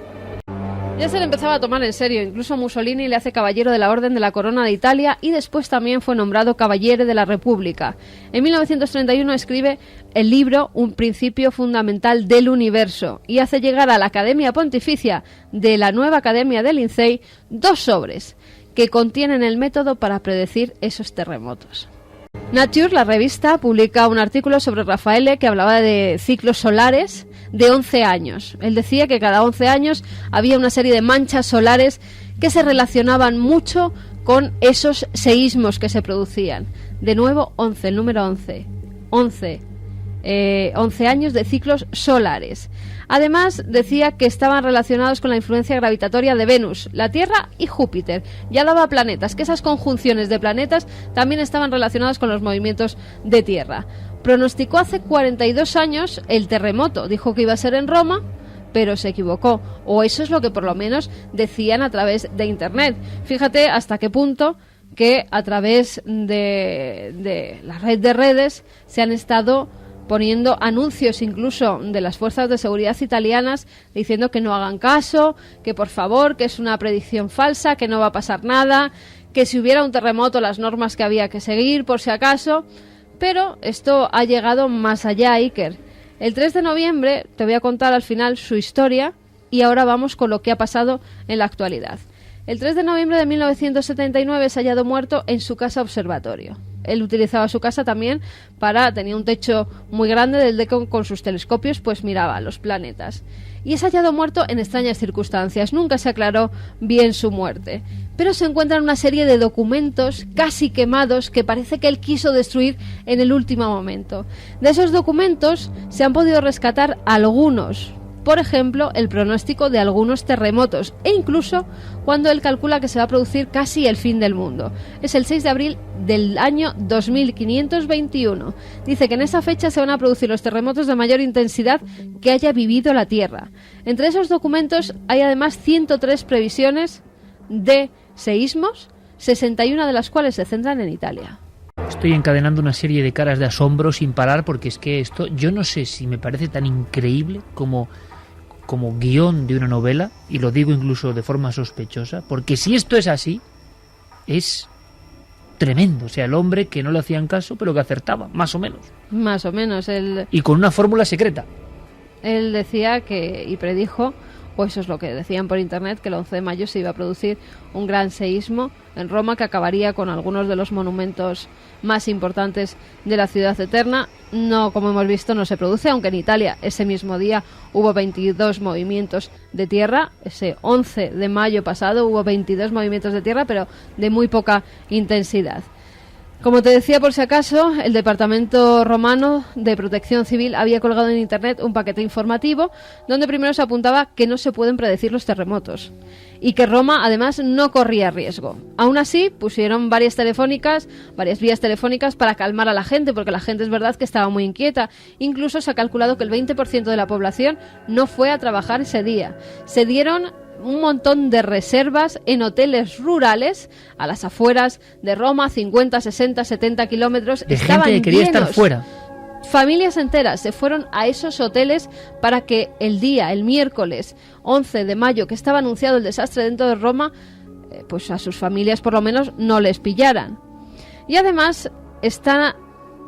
Ya se le empezaba a tomar en serio, incluso Mussolini le hace caballero de la Orden de la Corona de Italia y después también fue nombrado Cavaliere de la República. En 1931 escribe el libro Un principio fundamental del universo y hace llegar a la Academia Pontificia de la nueva Academia del Lincei 2 sobres que contienen el método para predecir esos terremotos. Nature, la revista, publica un artículo sobre Raffaele que hablaba de ciclos solares de 11 años. Él decía que cada 11 años había una serie de manchas solares que se relacionaban mucho con esos seísmos que se producían. De nuevo, 11, el número 11. 11 años de ciclos solares. Además, decía que estaban relacionados con la influencia gravitatoria de Venus, la Tierra y Júpiter. Ya daba planetas, que esas conjunciones de planetas también estaban relacionadas con los movimientos de Tierra. Pronosticó hace 42 años el terremoto. Dijo que iba a ser en Roma, pero se equivocó. O eso es lo que por lo menos decían a través de Internet. Fíjate hasta qué punto que a través de la red de redes se han estado poniendo anuncios incluso de las fuerzas de seguridad italianas diciendo que no hagan caso, que por favor, que es una predicción falsa, que no va a pasar nada, que si hubiera un terremoto las normas que había que seguir por si acaso. Pero esto ha llegado más allá, Iker. El 3 de noviembre te voy a contar al final su historia y ahora vamos con lo que ha pasado en la actualidad. El 3 de noviembre de 1979 es hallado muerto en su casa observatorio. Él utilizaba su casa también tenía un techo muy grande del que con sus telescopios pues miraba los planetas. Y es hallado muerto en extrañas circunstancias. Nunca se aclaró bien su muerte. Pero se encuentran una serie de documentos casi quemados que parece que él quiso destruir en el último momento. De esos documentos se han podido rescatar algunos. Por ejemplo, el pronóstico de algunos terremotos e incluso cuando él calcula que se va a producir casi el fin del mundo. Es el 6 de abril del año 2521. Dice que en esa fecha se van a producir los terremotos de mayor intensidad que haya vivido la Tierra. Entre esos documentos hay además 103 previsiones de seísmos, 61 de las cuales se centran en Italia. Estoy encadenando una serie de caras de asombro sin parar porque es que esto, yo no sé si me parece tan increíble como guión de una novela, y lo digo incluso de forma sospechosa, porque si esto es así, es tremendo. O sea, el hombre que no le hacían caso, pero que acertaba, más o menos. Más o menos. Y con una fórmula secreta. Él decía y predijo, o eso es lo que decían por internet, que el 11 de mayo se iba a producir un gran seísmo en Roma que acabaría con algunos de los monumentos más importantes de la ciudad eterna. No, como hemos visto, no se produce, aunque en Italia ese mismo día hubo 22 movimientos de tierra. Ese 11 de mayo pasado hubo 22 movimientos de tierra, pero de muy poca intensidad. Como te decía, por si acaso, el Departamento Romano de Protección Civil había colgado en Internet un paquete informativo donde primero se apuntaba que no se pueden predecir los terremotos y que Roma, además, no corría riesgo. Aún así, pusieron varias vías telefónicas para calmar a la gente, porque la gente es verdad que estaba muy inquieta. Incluso se ha calculado que el 20% de la población no fue a trabajar ese día. Se dieron un montón de reservas en hoteles rurales a las afueras de Roma, 50, 60, 70 kilómetros. Estaban gente que quería llenos. Estar fuera. Familias enteras se fueron a esos hoteles para que el miércoles 11 de mayo, que estaba anunciado el desastre dentro de Roma, pues a sus familias por lo menos no les pillaran. Y además está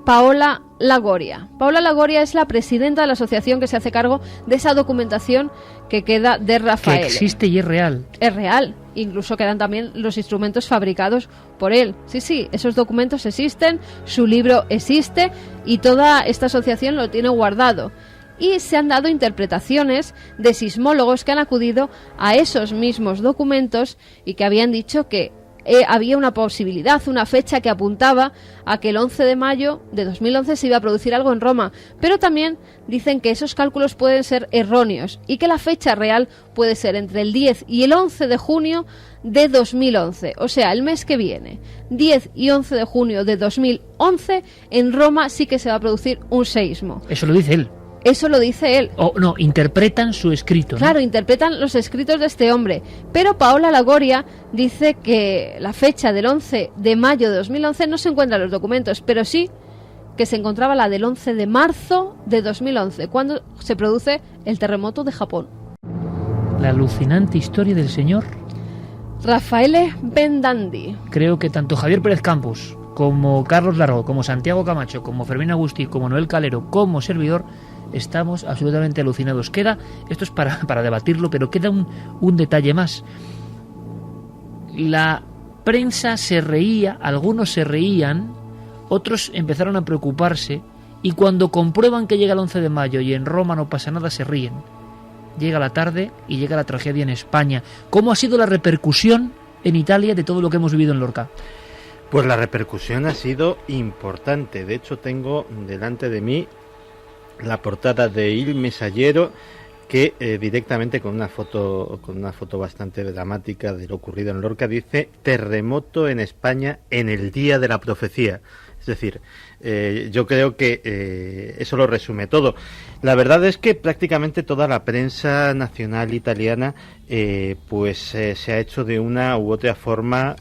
Paola Lagoria. Paula Lagoria es la presidenta de la asociación que se hace cargo de esa documentación que queda de Rafael. Que existe y es real. Es real. Incluso quedan también los instrumentos fabricados por él. Sí, esos documentos existen, su libro existe y toda esta asociación lo tiene guardado. Y se han dado interpretaciones de sismólogos que han acudido a esos mismos documentos y que habían dicho que había una posibilidad, una fecha que apuntaba a que el 11 de mayo de 2011 se iba a producir algo en Roma, pero también dicen que esos cálculos pueden ser erróneos y que la fecha real puede ser entre el 10 y el 11 de junio de 2011, o sea, el mes que viene, 10 y 11 de junio de 2011, en Roma sí que se va a producir un seísmo. Eso lo dice él. Eso lo dice él. O no, interpretan su escrito, ¿no? Claro, interpretan los escritos de este hombre. Pero Paola Lagoria dice que la fecha del 11 de mayo de 2011 no se encuentra en los documentos, pero sí que se encontraba la del 11 de marzo de 2011, cuando se produce el terremoto de Japón. La alucinante historia del señor Raffaele Bendandi. Creo que tanto Javier Pérez Campos, como Carlos Largo, como Santiago Camacho, como Fermín Agustí, como Noel Calero, como servidor, estamos absolutamente alucinados. Queda, esto es para debatirlo, pero queda un detalle más. La prensa se reía, algunos se reían, otros empezaron a preocuparse, y cuando comprueban que llega el 11 de mayo y en Roma no pasa nada, se ríen. Llega la tarde y llega la tragedia en España. ¿Cómo ha sido la repercusión en Italia de todo lo que hemos vivido en Lorca? Pues la repercusión ha sido importante. De hecho, tengo delante de mí la portada de Il Messaggero, que directamente con una foto bastante dramática de lo ocurrido en Lorca dice: terremoto en España en el día de la profecía. Es decir, yo creo que eso lo resume todo. La verdad es que prácticamente toda la prensa nacional italiana se ha hecho de una u otra forma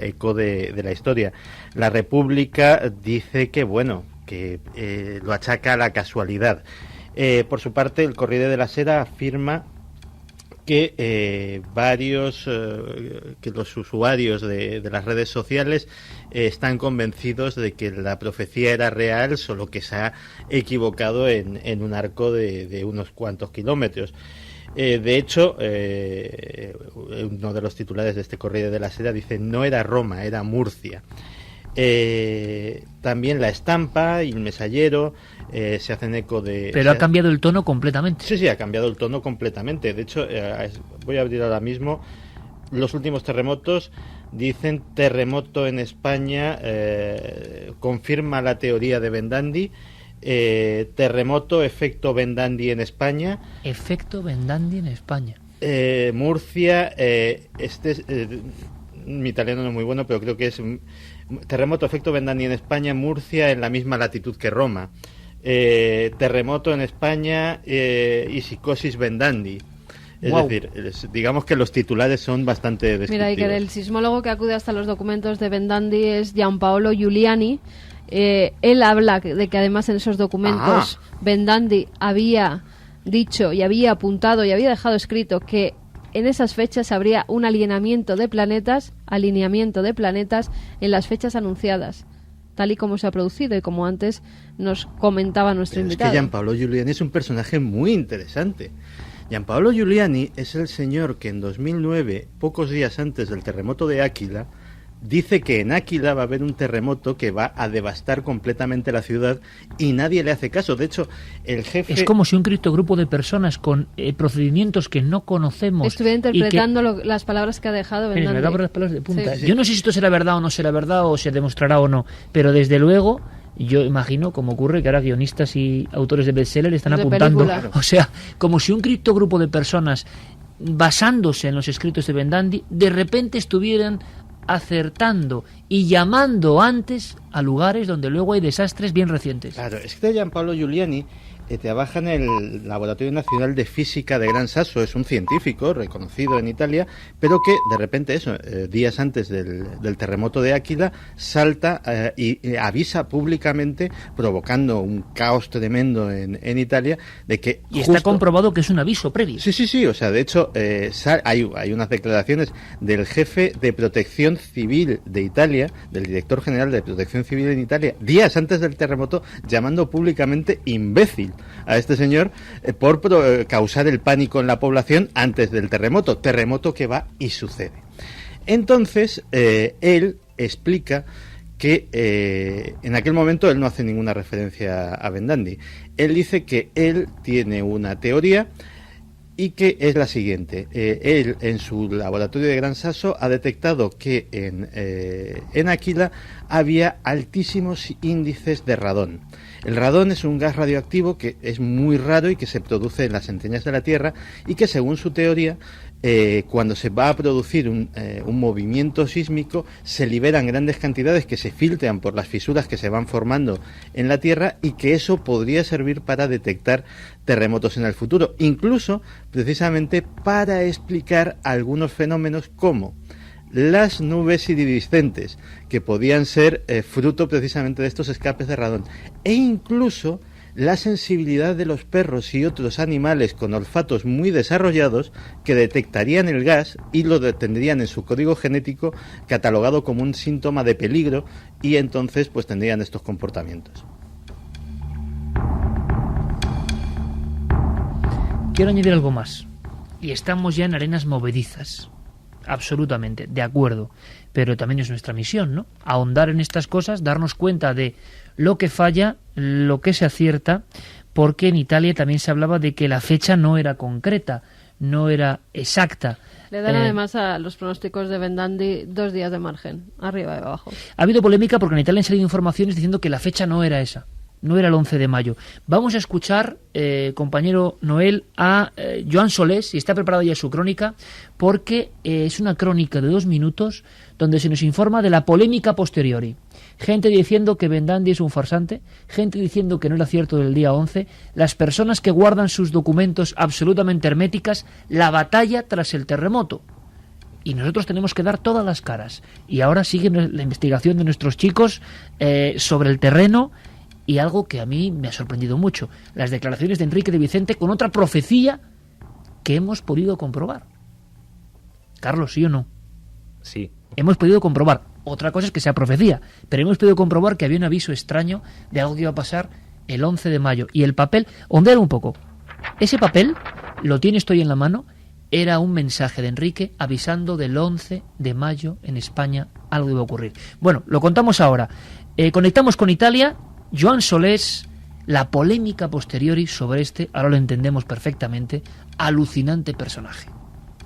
eco de la historia. La República dice que lo achaca a la casualidad. Por su parte, el Corriere della Sera afirma que que los usuarios de las redes sociales están convencidos de que la profecía era real, solo que se ha equivocado en un arco de unos cuantos kilómetros. De hecho, uno de los titulares de este Corriere della Sera dice: no era Roma, era Murcia. También La Estampa y El Messaggero se hacen eco de... Pero ha cambiado el tono completamente. Sí, ha cambiado el tono completamente. De hecho, voy a abrir ahora mismo los últimos terremotos. Dicen: terremoto en España, confirma la teoría de Bendandi. Terremoto, efecto Bendandi en España. Efecto Bendandi en España. Murcia, mi italiano no es muy bueno, pero creo que es terremoto, efecto Bendandi en España. Murcia en la misma latitud que Roma. Terremoto en España y psicosis Bendandi. Es decir, digamos que los titulares son bastante descriptivos. Mira, Iker, el sismólogo que acude hasta los documentos de Bendandi es Gianpaolo Giuliani. Él habla de que además en esos documentos Bendandi había dicho y había apuntado y había dejado escrito que en esas fechas habría un alineamiento de planetas en las fechas anunciadas, tal y como se ha producido y como antes nos comentaba nuestro invitado. Es que Gianpaolo Giuliani es un personaje muy interesante. Gianpaolo Giuliani es el señor que en 2009, pocos días antes del terremoto de Áquila, dice que en Áquila va a haber un terremoto que va a devastar completamente la ciudad y nadie le hace caso. De hecho, el jefe... Es como si un criptogrupo de personas con procedimientos que no conocemos... estuviera interpretando las palabras que ha dejado Bendandi. Me acabo de las palabras de punta. Sí. Yo no sé si esto será verdad o no será verdad, o se demostrará o no, pero desde luego... Yo imagino, como ocurre, que ahora guionistas y autores de bestseller están apuntando. O sea, como si un criptogrupo de personas, basándose en los escritos de Bendandi, de repente estuvieran acertando y llamando antes a lugares donde luego hay desastres bien recientes. Claro, es que Gianpaolo Giuliani trabaja en el Laboratorio Nacional de Física de Gran Sasso, es un científico reconocido en Italia, pero que de repente días antes del terremoto de Aquila, salta y avisa públicamente, provocando un caos tremendo en Italia, de que... Y está comprobado que es un aviso previo. Sí, o sea, de hecho, hay unas declaraciones del jefe de Protección Civil de Italia, del director general de Protección Civil en Italia, días antes del terremoto, llamando públicamente imbécil a este señor por causar el pánico en la población antes del terremoto que va y sucede. Entonces, él explica que en aquel momento él no hace ninguna referencia a Verdandi. Él dice que él tiene una teoría y que es la siguiente. Él, en su laboratorio de Gran Sasso, ha detectado que en Aquila había altísimos índices de radón. El radón es un gas radioactivo que es muy raro y que se produce en las entrañas de la Tierra, y que, según su teoría, cuando se va a producir un movimiento sísmico, se liberan grandes cantidades que se filtran por las fisuras que se van formando en la Tierra, y que eso podría servir para detectar terremotos en el futuro, incluso precisamente para explicar algunos fenómenos como las nubes iridiscentes, que podían ser fruto precisamente de estos escapes de radón, e incluso la sensibilidad de los perros y otros animales con olfatos muy desarrollados, que detectarían el gas y lo tendrían en su código genético catalogado como un síntoma de peligro, y entonces pues tendrían estos comportamientos. Quiero añadir algo más, y estamos ya en arenas movedizas. Absolutamente, de acuerdo, pero también es nuestra misión, ¿no? Ahondar en estas cosas, darnos cuenta de lo que falla, lo que se acierta, porque en Italia también se hablaba de que la fecha no era concreta, no era exacta. Le dan además a los pronósticos de Verdandi 2 días de margen, arriba y abajo. Ha habido polémica porque en Italia han salido informaciones diciendo que la fecha no era esa, no era el 11 de mayo. Vamos a escuchar, compañero Noel, a Joan Solés, si está preparado ya su crónica, porque es una crónica de 2 minutos donde se nos informa de la polémica posteriori. Gente diciendo que Verdandi es un farsante, gente diciendo que no era cierto del día 11, las personas que guardan sus documentos absolutamente herméticas, la batalla tras el terremoto. Y nosotros tenemos que dar todas las caras. Y ahora sigue la investigación de nuestros chicos sobre el terreno. Y algo que a mí me ha sorprendido mucho, las declaraciones de Enrique de Vicente con otra profecía que hemos podido comprobar. Carlos, ¿sí o no? Sí. Hemos podido comprobar. Otra cosa es que sea profecía, pero hemos podido comprobar que había un aviso extraño de algo que iba a pasar el 11 de mayo. Y el papel, ondea un poco. Ese papel, lo tienes tú ahí en la mano, era un mensaje de Enrique avisando del 11 de mayo en España algo iba a ocurrir. Bueno, lo contamos ahora. Conectamos con Italia. Joan Solés, la polémica posteriori sobre este, ahora lo entendemos perfectamente, alucinante personaje.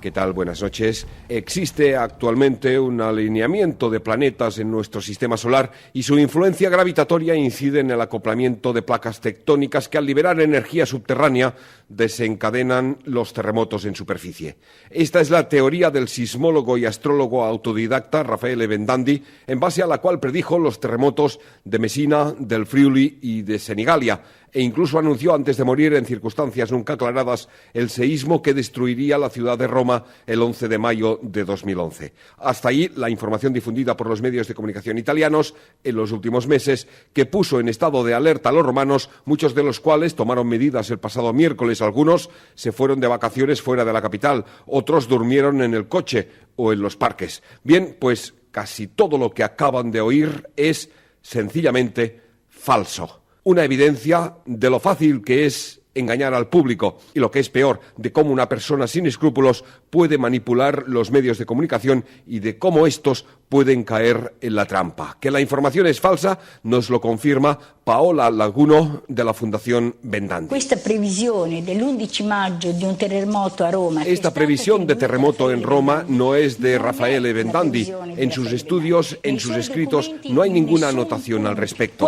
¿Qué tal? Buenas noches. Existe actualmente un alineamiento de planetas en nuestro sistema solar y su influencia gravitatoria incide en el acoplamiento de placas tectónicas que, al liberar energía subterránea, desencadenan los terremotos en superficie. Esta es la teoría del sismólogo y astrólogo autodidacta Raffaele Verdandi, en base a la cual predijo los terremotos de Messina, del Friuli y de Senigallia, e incluso anunció antes de morir, en circunstancias nunca aclaradas, el seísmo que destruiría la ciudad de Roma el 11 de mayo de 2011. Hasta ahí la información difundida por los medios de comunicación italianos en los últimos meses, que puso en estado de alerta a los romanos, muchos de los cuales tomaron medidas el pasado miércoles. Algunos se fueron de vacaciones fuera de la capital, otros durmieron en el coche o en los parques. Bien, pues casi todo lo que acaban de oír es sencillamente falso. Una evidencia de lo fácil que es engañar al público y, lo que es peor, de cómo una persona sin escrúpulos puede manipular los medios de comunicación y de cómo estos pueden caer en la trampa. Que la información es falsa nos lo confirma Paola Laguno de la Fundación Verdandi. Esta previsión del 11 mayo de un terremoto a Roma. Esta previsión de terremoto en Roma no es de Raffaele Verdandi. En sus estudios, en sus escritos, no hay ninguna anotación al respecto.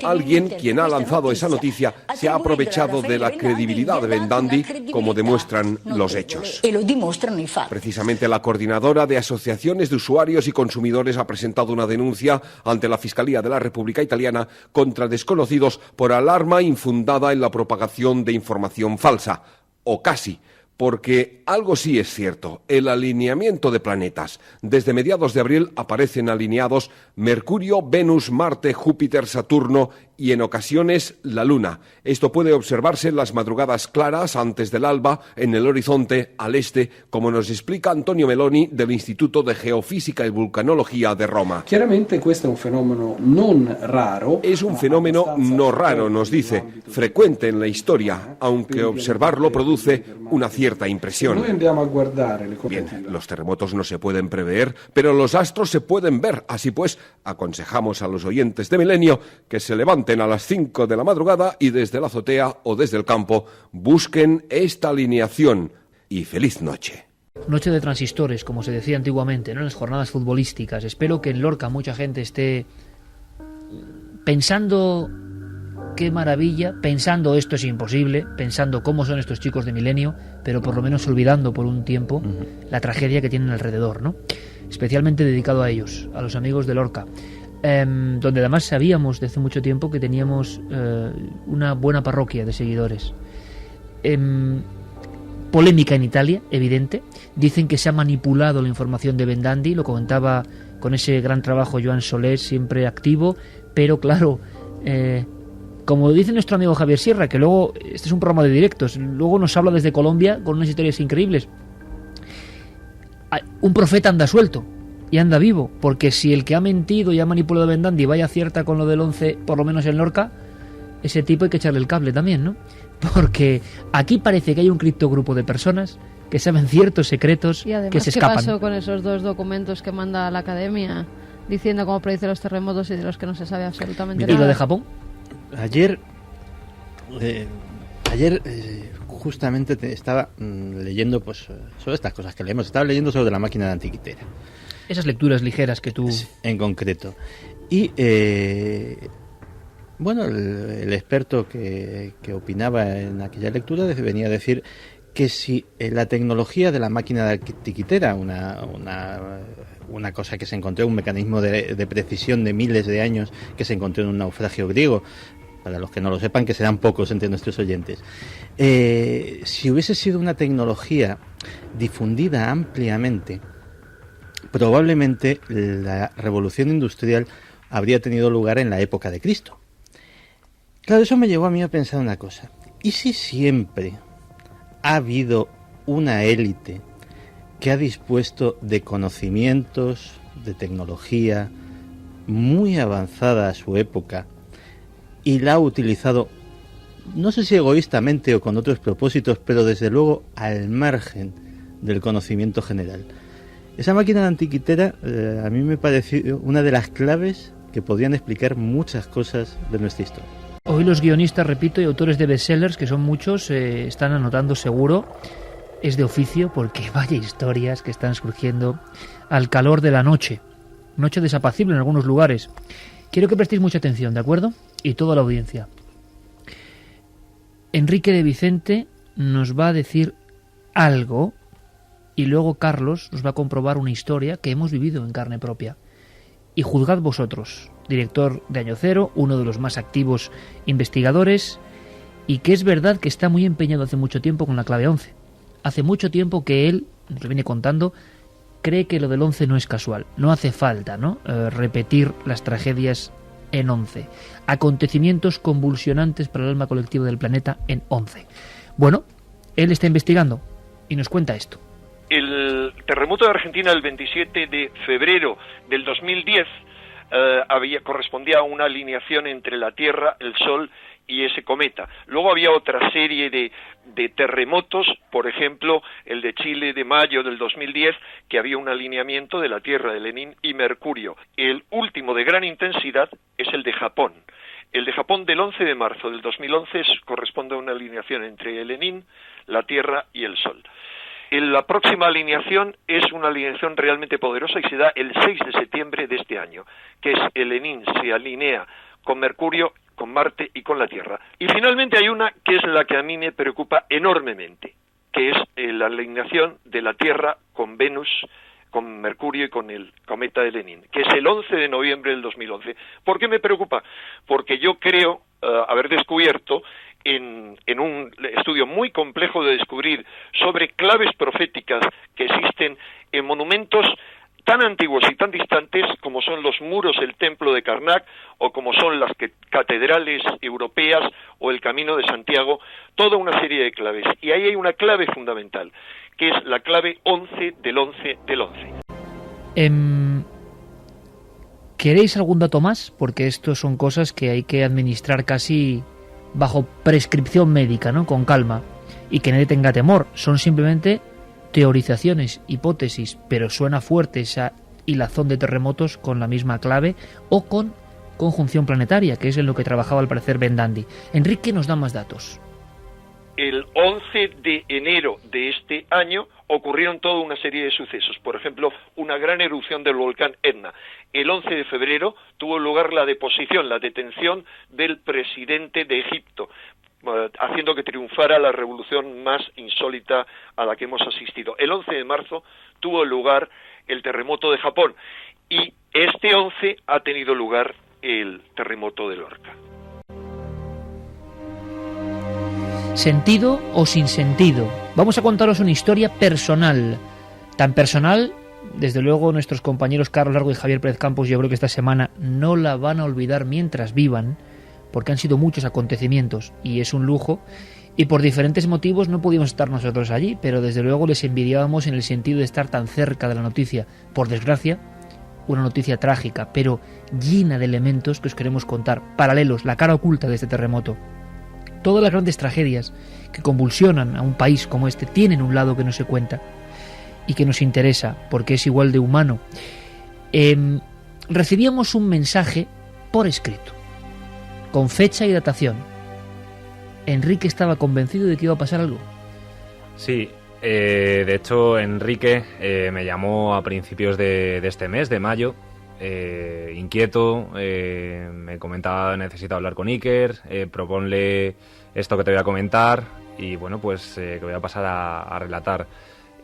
Alguien quien ha lanzado esa noticia se ha aprovechado de la credibilidad de Verdandi, como demuestran los hechos. Precisamente la coordinadora de asociaciones de usuarios y consumidores ha presentado una denuncia denuncia ante la Fiscalía de la República Italiana contra desconocidos por alarma infundada en la propagación de información falsa, o casi. Porque algo sí es cierto, el alineamiento de planetas. Desde mediados de abril aparecen alineados Mercurio, Venus, Marte, Júpiter, Saturno y en ocasiones la Luna. Esto puede observarse en las madrugadas claras antes del alba, en el horizonte al este, como nos explica Antonio Meloni del Instituto de Geofísica y Vulcanología de Roma. Chiaramente questo è un fenomeno non raro. Es un fenómeno no raro, nos dice, frecuente en la historia, aunque observarlo produce una cierta impresión. Bien, los terremotos no se pueden prever, pero los astros se pueden ver. Así pues, aconsejamos a los oyentes de Milenio que se levanten a las 5 de la madrugada y desde la azotea o desde el campo busquen esta alineación. Y feliz noche. Noche de transistores, como se decía antiguamente, ¿no?, en las jornadas futbolísticas. Espero que en Lorca mucha gente esté pensando qué maravilla, pensando esto es imposible, pensando cómo son estos chicos de Milenio, pero por lo menos olvidando por un tiempo la tragedia que tienen alrededor, ¿no? Especialmente dedicado a ellos, a los amigos de Lorca, donde además sabíamos desde hace mucho tiempo que teníamos una buena parroquia de seguidores. Polémica en Italia, evidente. Dicen que se ha manipulado la información de Bendandi, lo comentaba con ese gran trabajo Joan Solés, siempre activo, pero claro, como dice nuestro amigo Javier Sierra, que luego, este es un programa de directos, luego nos habla desde Colombia con unas historias increíbles. Un profeta anda suelto y anda vivo, porque si el que ha mentido y ha manipulado a Bendandi vaya cierta con lo del 11, por lo menos en Lorca, ese tipo hay que echarle el cable también, ¿no? Porque aquí parece que hay un criptogrupo de personas que saben ciertos secretos y además, que se escapan. ¿qué pasó con esos 2 documentos que manda la Academia diciendo cómo predice los terremotos y de los que no se sabe absolutamente nada? ¿Y lo de Japón? Ayer justamente estaba leyendo pues sobre estas cosas que leemos. Estaba leyendo sobre la máquina de Antiquitera. Esas lecturas ligeras que tú... En concreto. Y bueno, el experto que opinaba en aquella lectura venía a decir que si la tecnología de la máquina de Antiquitera, una cosa que se encontró, un mecanismo de precisión de miles de años que se encontró en un naufragio griego, para los que no lo sepan, que serán pocos entre nuestros oyentes, si hubiese sido una tecnología difundida ampliamente, probablemente la revolución industrial habría tenido lugar en la época de Cristo. Claro, eso me llevó a mí a pensar una cosa. ¿Y si siempre ha habido una élite que ha dispuesto de conocimientos, de tecnología muy avanzada a su época y la ha utilizado, no sé si egoístamente o con otros propósitos, pero desde luego al margen del conocimiento general? Esa máquina de Antiquitera a mí me pareció una de las claves que podrían explicar muchas cosas de nuestra historia. Hoy los guionistas, repito, y autores de bestsellers, que son muchos, están anotando seguro. Es de oficio, porque vaya historias que están surgiendo al calor de la noche. Noche desapacible en algunos lugares. Quiero que prestéis mucha atención, ¿de acuerdo? Y toda la audiencia. Enrique de Vicente nos va a decir algo y luego Carlos nos va a comprobar una historia que hemos vivido en carne propia. Y juzgad vosotros, director de Año Cero, uno de los más activos investigadores, y que es verdad que está muy empeñado hace mucho tiempo con la clave 11. Hace mucho tiempo que él, nos lo viene contando, cree que lo del 11 no es casual. No hace falta, ¿no?, repetir las tragedias en 11. Acontecimientos convulsionantes para el alma colectiva del planeta en 11. Bueno, él está investigando y nos cuenta esto. El terremoto de Argentina del 27 de febrero del 2010 correspondía a una alineación entre la Tierra, el Sol y ese cometa. Luego había otra serie de terremotos, por ejemplo, el de Chile de mayo del 2010, que había un alineamiento de la Tierra, de Lenin y Mercurio. El último de gran intensidad es el de Japón. El de Japón del 11 de marzo del 2011 corresponde a una alineación entre el Lenin, la Tierra y el Sol. La próxima alineación es una alineación realmente poderosa y se da el 6 de septiembre de este año, que es el Lenin se alinea con Mercurio, con Marte y con la Tierra. Y finalmente hay una que es la que a mí me preocupa enormemente, que es la alineación de la Tierra con Venus con Mercurio y con el cometa de Lenin, que es el 11 de noviembre del 2011. ¿Por qué me preocupa? Porque yo creo haber descubierto en un estudio muy complejo de descubrir sobre claves proféticas que existen en monumentos tan antiguos y tan distantes como son los muros del templo de Karnak o como son las catedrales europeas o el Camino de Santiago, toda una serie de claves. Y ahí hay una clave fundamental, que es la clave 11 del 11 del 11. ¿Queréis algún dato más? Porque esto son cosas que hay que administrar casi bajo prescripción médica, ¿no? Con calma. Y que nadie tenga temor. Son simplemente teorizaciones, hipótesis, pero suena fuerte esa hilazón de terremotos con la misma clave o con conjunción planetaria, que es en lo que trabajaba al parecer Bendandi. Enrique nos da más datos. El 11 de enero de este año ocurrieron toda una serie de sucesos. Por ejemplo, una gran erupción del volcán Etna. El 11 de febrero tuvo lugar la deposición, la detención del presidente de Egipto, haciendo que triunfara la revolución más insólita a la que hemos asistido. El 11 de marzo tuvo lugar el terremoto de Japón y este 11 ha tenido lugar el terremoto de Lorca. ¿Sentido o sin sentido? Vamos a contaros una historia personal. Tan personal, desde luego nuestros compañeros Carlos Largo y Javier Pérez Campos, yo creo que esta semana no la van a olvidar mientras vivan, porque han sido muchos acontecimientos y es un lujo, y por diferentes motivos no pudimos estar nosotros allí, pero desde luego les envidiábamos en el sentido de estar tan cerca de la noticia. Por desgracia, una noticia trágica, pero llena de elementos que os queremos contar, paralelos, la cara oculta de este terremoto. Todas las grandes tragedias que convulsionan a un país como este tienen un lado que no se cuenta y que nos interesa, porque es igual de humano. Recibíamos un mensaje por escrito, con fecha y datación. Enrique estaba convencido de que iba a pasar algo. Sí, de hecho Enrique me llamó a principios de este mes, de mayo, inquieto, me comentaba: necesito hablar con Iker, proponle esto que te voy a comentar, y bueno, pues que voy a pasar a relatar.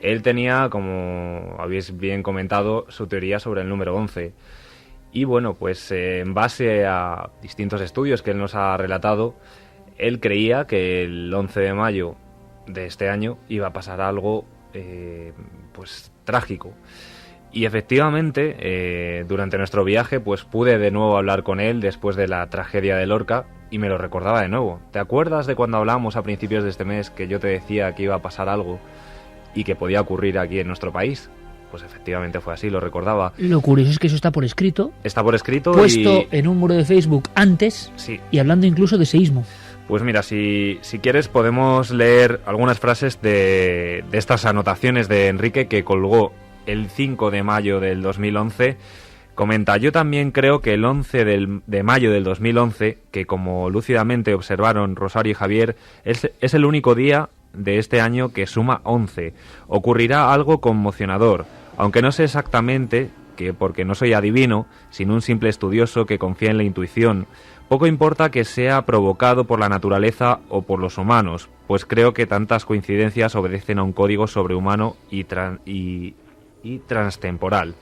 Él tenía, como habéis bien comentado, su teoría sobre el número 11. Y bueno, pues en base a distintos estudios que él nos ha relatado, él creía que el 11 de mayo de este año iba a pasar algo pues trágico. Y efectivamente, durante nuestro viaje, pues pude de nuevo hablar con él después de la tragedia de Lorca y me lo recordaba de nuevo. ¿Te acuerdas de cuando hablamos a principios de este mes que yo te decía que iba a pasar algo y que podía ocurrir aquí en nuestro país? Pues efectivamente fue así, lo recordaba. Lo curioso es que eso está por escrito. Está por escrito puesto en un muro de Facebook antes, sí. Y hablando incluso de seísmo. Pues mira, si quieres podemos leer algunas frases de estas anotaciones de Enrique que colgó el 5 de mayo del 2011. Comenta: yo también creo que el 11 de mayo del 2011, que como lúcidamente observaron Rosario y Javier, es el único día de este año que suma 11. Ocurrirá algo conmocionador, aunque no sé exactamente, que porque no soy adivino, sino un simple estudioso que confía en la intuición. Poco importa que sea provocado por la naturaleza o por los humanos, pues creo que tantas coincidencias obedecen a un código sobrehumano y transtemporal.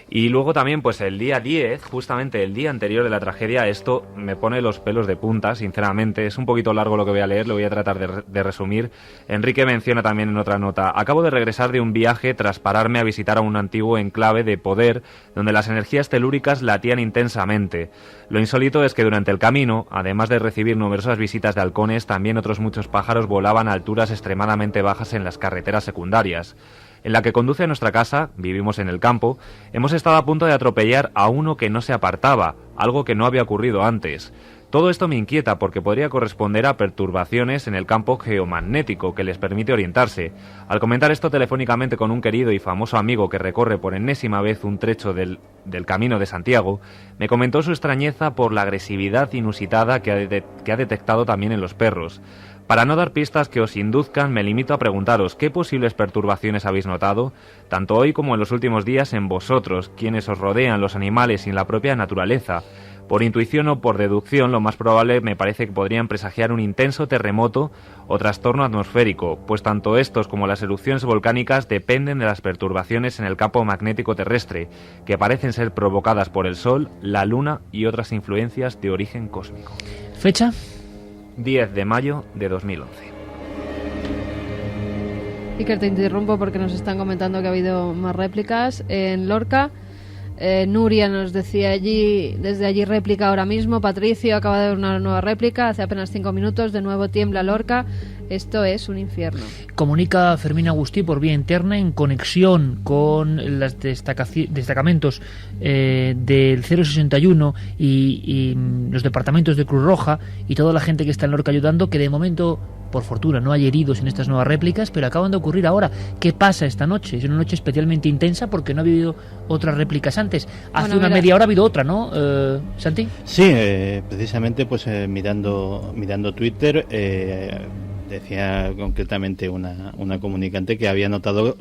Y luego también, pues el día 10, justamente el día anterior de la tragedia, esto me pone los pelos de punta, sinceramente. Es un poquito largo lo que voy a leer, lo voy a tratar de resumir. Enrique menciona también en otra nota: acabo de regresar de un viaje tras pararme a visitar a un antiguo enclave de poder donde las energías telúricas latían intensamente. Lo insólito es que durante el camino, además de recibir numerosas visitas de halcones, también otros muchos pájaros volaban a alturas extremadamente bajas en las carreteras secundarias. En la que conduce a nuestra casa, vivimos en el campo, hemos estado a punto de atropellar a uno que no se apartaba, algo que no había ocurrido antes. Todo esto me inquieta porque podría corresponder a perturbaciones en el campo geomagnético que les permite orientarse. Al comentar esto telefónicamente con un querido y famoso amigo que recorre por enésima vez un trecho del Camino de Santiago, me comentó su extrañeza por la agresividad inusitada que ha detectado también en los perros. Para no dar pistas que os induzcan, me limito a preguntaros qué posibles perturbaciones habéis notado, tanto hoy como en los últimos días, en vosotros, quienes os rodean, los animales y en la propia naturaleza. Por intuición o por deducción, lo más probable me parece que podrían presagiar un intenso terremoto o trastorno atmosférico, pues tanto estos como las erupciones volcánicas dependen de las perturbaciones en el campo magnético terrestre, que parecen ser provocadas por el Sol, la Luna y otras influencias de origen cósmico. ¿Fecha? 10 de mayo de 2011. Iker, te interrumpo porque nos están comentando que ha habido más réplicas en Lorca. Nuria nos decía desde allí réplica ahora mismo. Patricio acaba de ver una nueva réplica hace apenas 5 minutos. De nuevo tiembla Lorca. Esto es un infierno. Comunica Fermín Agustí por vía interna en conexión con los destacamentos del 061 y los departamentos de Cruz Roja y toda la gente que está en Lorca ayudando, que de momento, por fortuna, no hay heridos en estas nuevas réplicas, pero acaban de ocurrir ahora. ¿Qué pasa esta noche? Es una noche especialmente intensa porque no ha habido otras réplicas antes. Hace una media hora ha habido otra, ¿no, Santi? Sí, precisamente pues mirando Twitter, decía concretamente una comunicante que había notado,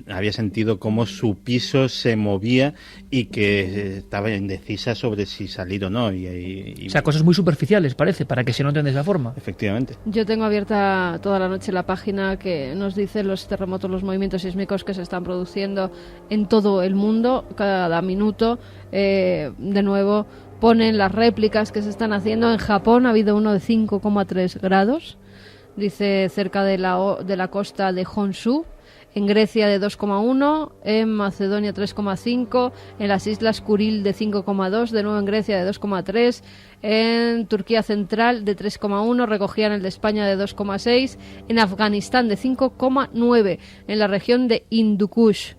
había sentido cómo su piso se movía y que estaba indecisa sobre si salir o no. O sea, cosas muy superficiales, parece, para que se noten de esa forma. Efectivamente. Yo tengo abierta toda la noche la página que nos dice los terremotos, los movimientos sísmicos que se están produciendo en todo el mundo. Cada minuto, de nuevo, ponen las réplicas que se están haciendo. En Japón ha habido uno de 5,3 grados. Dice cerca de la costa de Honshu, en Grecia de 2,1, en Macedonia 3,5, en las Islas Kuril de 5,2, de nuevo en Grecia de 2,3, en Turquía Central de 3,1, recogían el de España de 2,6, en Afganistán de 5,9, en la región de Hindukush.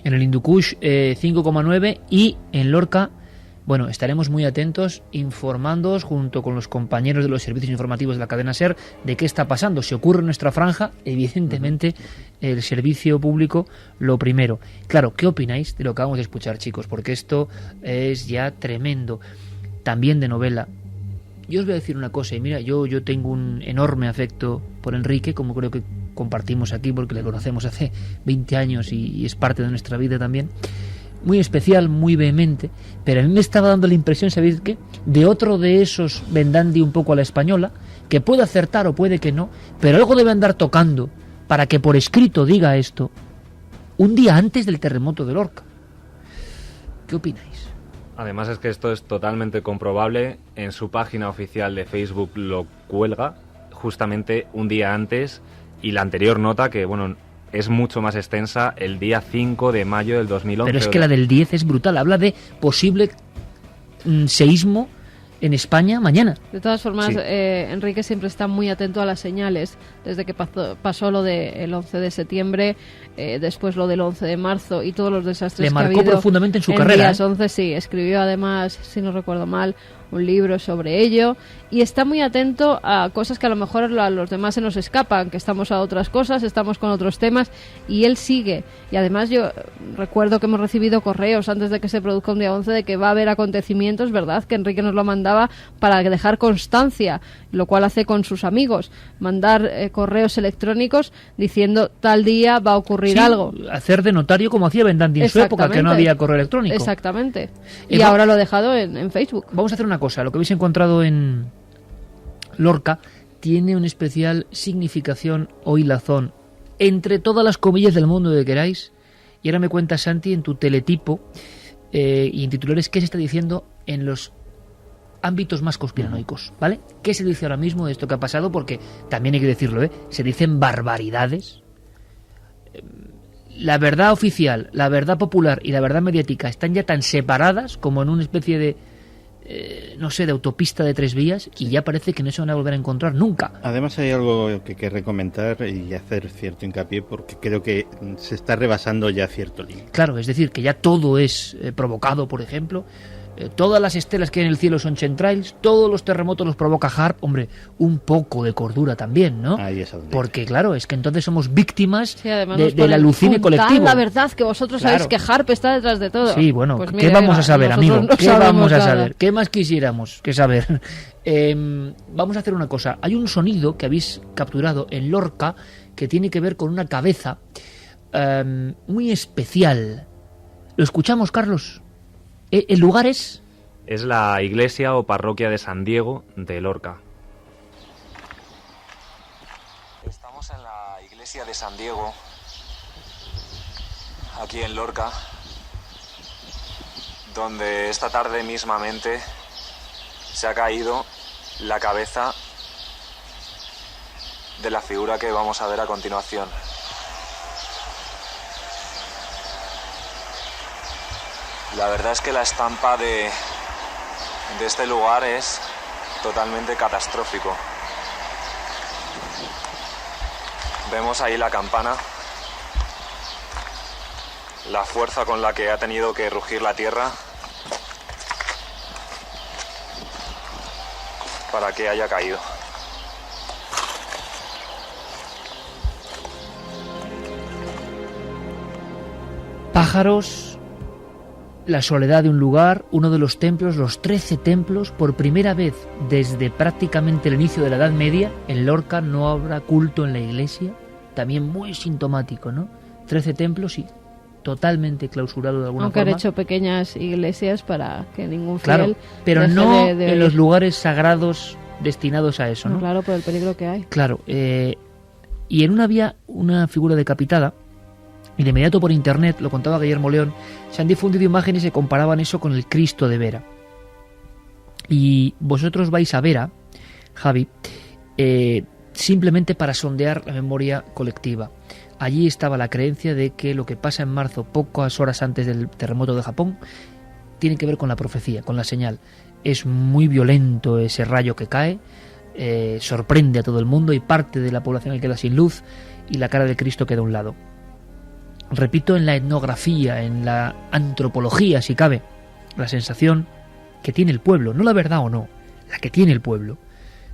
En el Hindukush 5,9 y en Lorca. Bueno, estaremos muy atentos, informándoos junto con los compañeros de los servicios informativos de la cadena SER de qué está pasando. Si ocurre en nuestra franja, evidentemente el servicio público lo primero. Claro, ¿qué opináis de lo que acabamos de escuchar, chicos? Porque esto es ya tremendo. También de novela. Yo os voy a decir una cosa, y mira, yo tengo un enorme afecto por Enrique, como creo que compartimos aquí, porque le conocemos hace 20 años y es parte de nuestra vida también. Muy especial, muy vehemente, pero a mí me estaba dando la impresión, ¿sabéis qué? De otro de esos Vendandi un poco a la española, que puede acertar o puede que no, pero algo debe andar tocando para que por escrito diga esto un día antes del terremoto de Lorca. ¿Qué opináis? Además es que esto es totalmente comprobable. En su página oficial de Facebook lo cuelga justamente un día antes, y la anterior nota, que bueno, es mucho más extensa, el día 5 de mayo del 2011. Pero es que la del 10 es brutal, habla de posible seísmo en España mañana. De todas formas, sí. Enrique siempre está muy atento a las señales, desde que pasó lo del 11 de septiembre, después lo del 11 de marzo y todos los desastres que ha habido. Le marcó profundamente en su carrera. Días 11, sí, escribió además, si no recuerdo mal, un libro sobre ello, y está muy atento a cosas que a lo mejor a los demás se nos escapan, que estamos a otras cosas, estamos con otros temas, y él sigue. Y además yo recuerdo que hemos recibido correos antes de que se produzca un día 11 de que va a haber acontecimientos, ¿verdad? Que Enrique nos lo mandaba para dejar constancia, lo cual hace con sus amigos, mandar correos electrónicos diciendo tal día va a ocurrir algo. Hacer de notario como hacía Vendandi en su época, que no había correo electrónico. Exactamente. Y ahora lo ha dejado en Facebook. Vamos a hacer una cosa, lo que habéis encontrado en Lorca tiene una especial significación o hilazón entre todas las comillas del mundo que queráis, y ahora me cuenta Santi en tu teletipo y en titulares qué se está diciendo en los ámbitos más conspiranoicos, ¿vale? ¿Qué se dice ahora mismo de esto que ha pasado? Porque también hay que decirlo, se dicen barbaridades. La verdad oficial, la verdad popular y la verdad mediática están ya tan separadas como en una especie de no sé, de autopista de 3 vías, y ya parece que no se van a volver a encontrar nunca. Además hay algo que hay que recomendar y hacer cierto hincapié, porque creo que se está rebasando ya cierto límite. Claro, es decir, que ya todo es provocado, por ejemplo. todas las estelas que hay en el cielo son chemtrails, todos los terremotos los provoca HAARP. Hombre, un poco de cordura también, ¿no? Ahí es donde... Porque claro, es que entonces somos víctimas de del alucine colectivo. La verdad que vosotros sabéis que HAARP está detrás de todo. Sí, bueno, pues ¿qué vamos a saber, amigo? No ¿Qué vamos a nada. saber? ¿Qué más quisiéramos que saber? Vamos a hacer una cosa. Hay un sonido que habéis capturado en Lorca que tiene que ver con una cabeza muy especial. ¿Lo escuchamos, Carlos? ¿El lugar es? Es la iglesia o parroquia de San Diego de Lorca. Estamos en la iglesia de San Diego, aquí en Lorca, donde esta tarde mismamente se ha caído la cabeza de la figura que vamos a ver a continuación. La verdad es que la estampa de este lugar es totalmente catastrófico. Vemos ahí la campana, la fuerza con la que ha tenido que rugir la tierra para que haya caído. Pájaros, la soledad de un lugar, uno de los templos, los 13 templos, por primera vez desde prácticamente el inicio de la Edad Media, en Lorca no habrá culto en la iglesia, también muy sintomático, ¿no? 13 templos y totalmente clausurado de alguna Aunque forma. han hecho pequeñas iglesias para que ningún fiel... Claro, pero deje no de en los lugares sagrados destinados a eso, ¿no? Claro, por el peligro que hay. Claro, y en una había una figura decapitada, y de inmediato por internet, lo contaba Guillermo León, se han difundido imágenes que comparaban eso con el Cristo de Vera. Y vosotros vais a Vera, Javi, simplemente para sondear la memoria colectiva. Allí estaba la creencia de que lo que pasa en marzo, pocas horas antes del terremoto de Japón, tiene que ver con la profecía, con la señal. Es muy violento ese rayo que cae, sorprende a todo el mundo y parte de la población queda sin luz y la cara de Cristo queda a un lado. Repito, en la etnografía, en la antropología, si cabe, la sensación que tiene el pueblo, no la verdad o no, la que tiene el pueblo,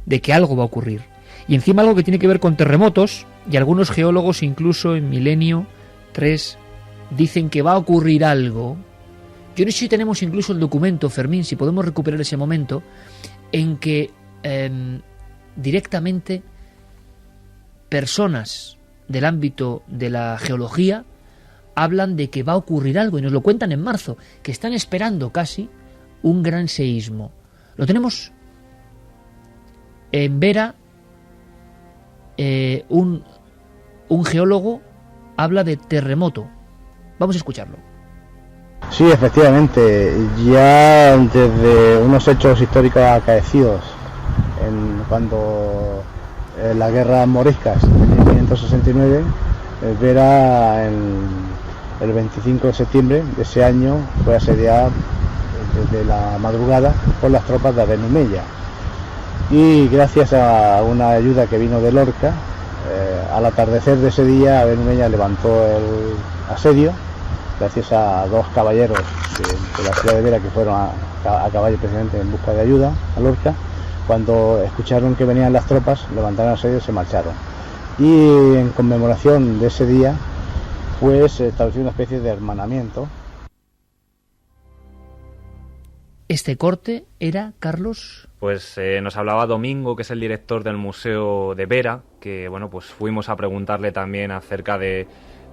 de que algo va a ocurrir. Y encima algo que tiene que ver con terremotos, y algunos geólogos incluso en Milenio 3 dicen que va a ocurrir algo. Yo no sé si tenemos incluso el documento, Fermín, si podemos recuperar ese momento, en que directamente personas del ámbito de la geología hablan de que va a ocurrir algo y nos lo cuentan en marzo, que están esperando casi un gran seísmo. Lo tenemos en Vera. Un geólogo habla de terremoto. Vamos a escucharlo. Sí, efectivamente, ya desde unos hechos históricos acaecidos cuando las guerras moriscas de 1569, Vera el 25 de septiembre de ese año fue asediada desde la madrugada por las tropas de Abel Numeya. Y gracias a una ayuda que vino de Lorca, al atardecer de ese día Abel Numeya levantó el asedio, gracias a dos caballeros de la ciudad de Vera que fueron a caballo precisamente en busca de ayuda a Lorca. Cuando escucharon que venían las tropas, levantaron el asedio y se marcharon. Y en conmemoración de ese día, pues se estableció una especie de hermanamiento. Este corte era, Carlos... Pues nos hablaba Domingo, que es el director del Museo de Vera, que bueno, pues fuimos a preguntarle también acerca de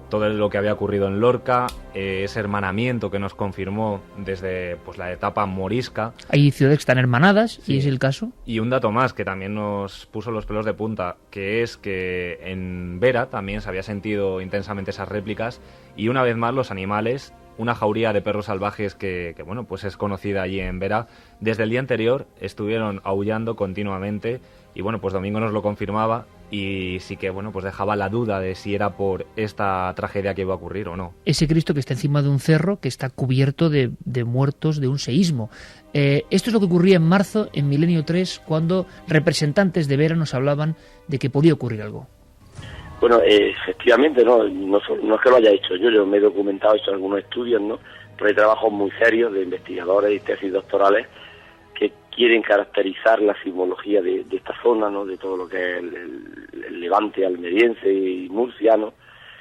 todo lo que había ocurrido en Lorca, ese hermanamiento que nos confirmó desde pues la etapa morisca. Hay ciudades que están hermanadas, sí. Y es el caso. Y un dato más que también nos puso los pelos de punta, que es que en Vera también se había sentido intensamente esas réplicas y una vez más los animales, una jauría de perros salvajes que bueno, pues es conocida allí en Vera, desde el día anterior estuvieron aullando continuamente y bueno, pues Domingo nos lo confirmaba y sí que bueno, pues dejaba la duda de si era por esta tragedia que iba a ocurrir o no. Ese Cristo que está encima de un cerro que está cubierto de muertos de un seísmo. Esto es lo que ocurría en marzo en Milenio 3 cuando representantes de Vera nos hablaban de que podía ocurrir algo. Bueno, efectivamente, no es que lo haya hecho yo me he documentado, he hecho algunos estudios, ¿no? Pero hay trabajos muy serios de investigadores y tesis doctorales que quieren caracterizar la sismología de esta zona, ¿no? De todo lo que es el levante almeriense y murciano,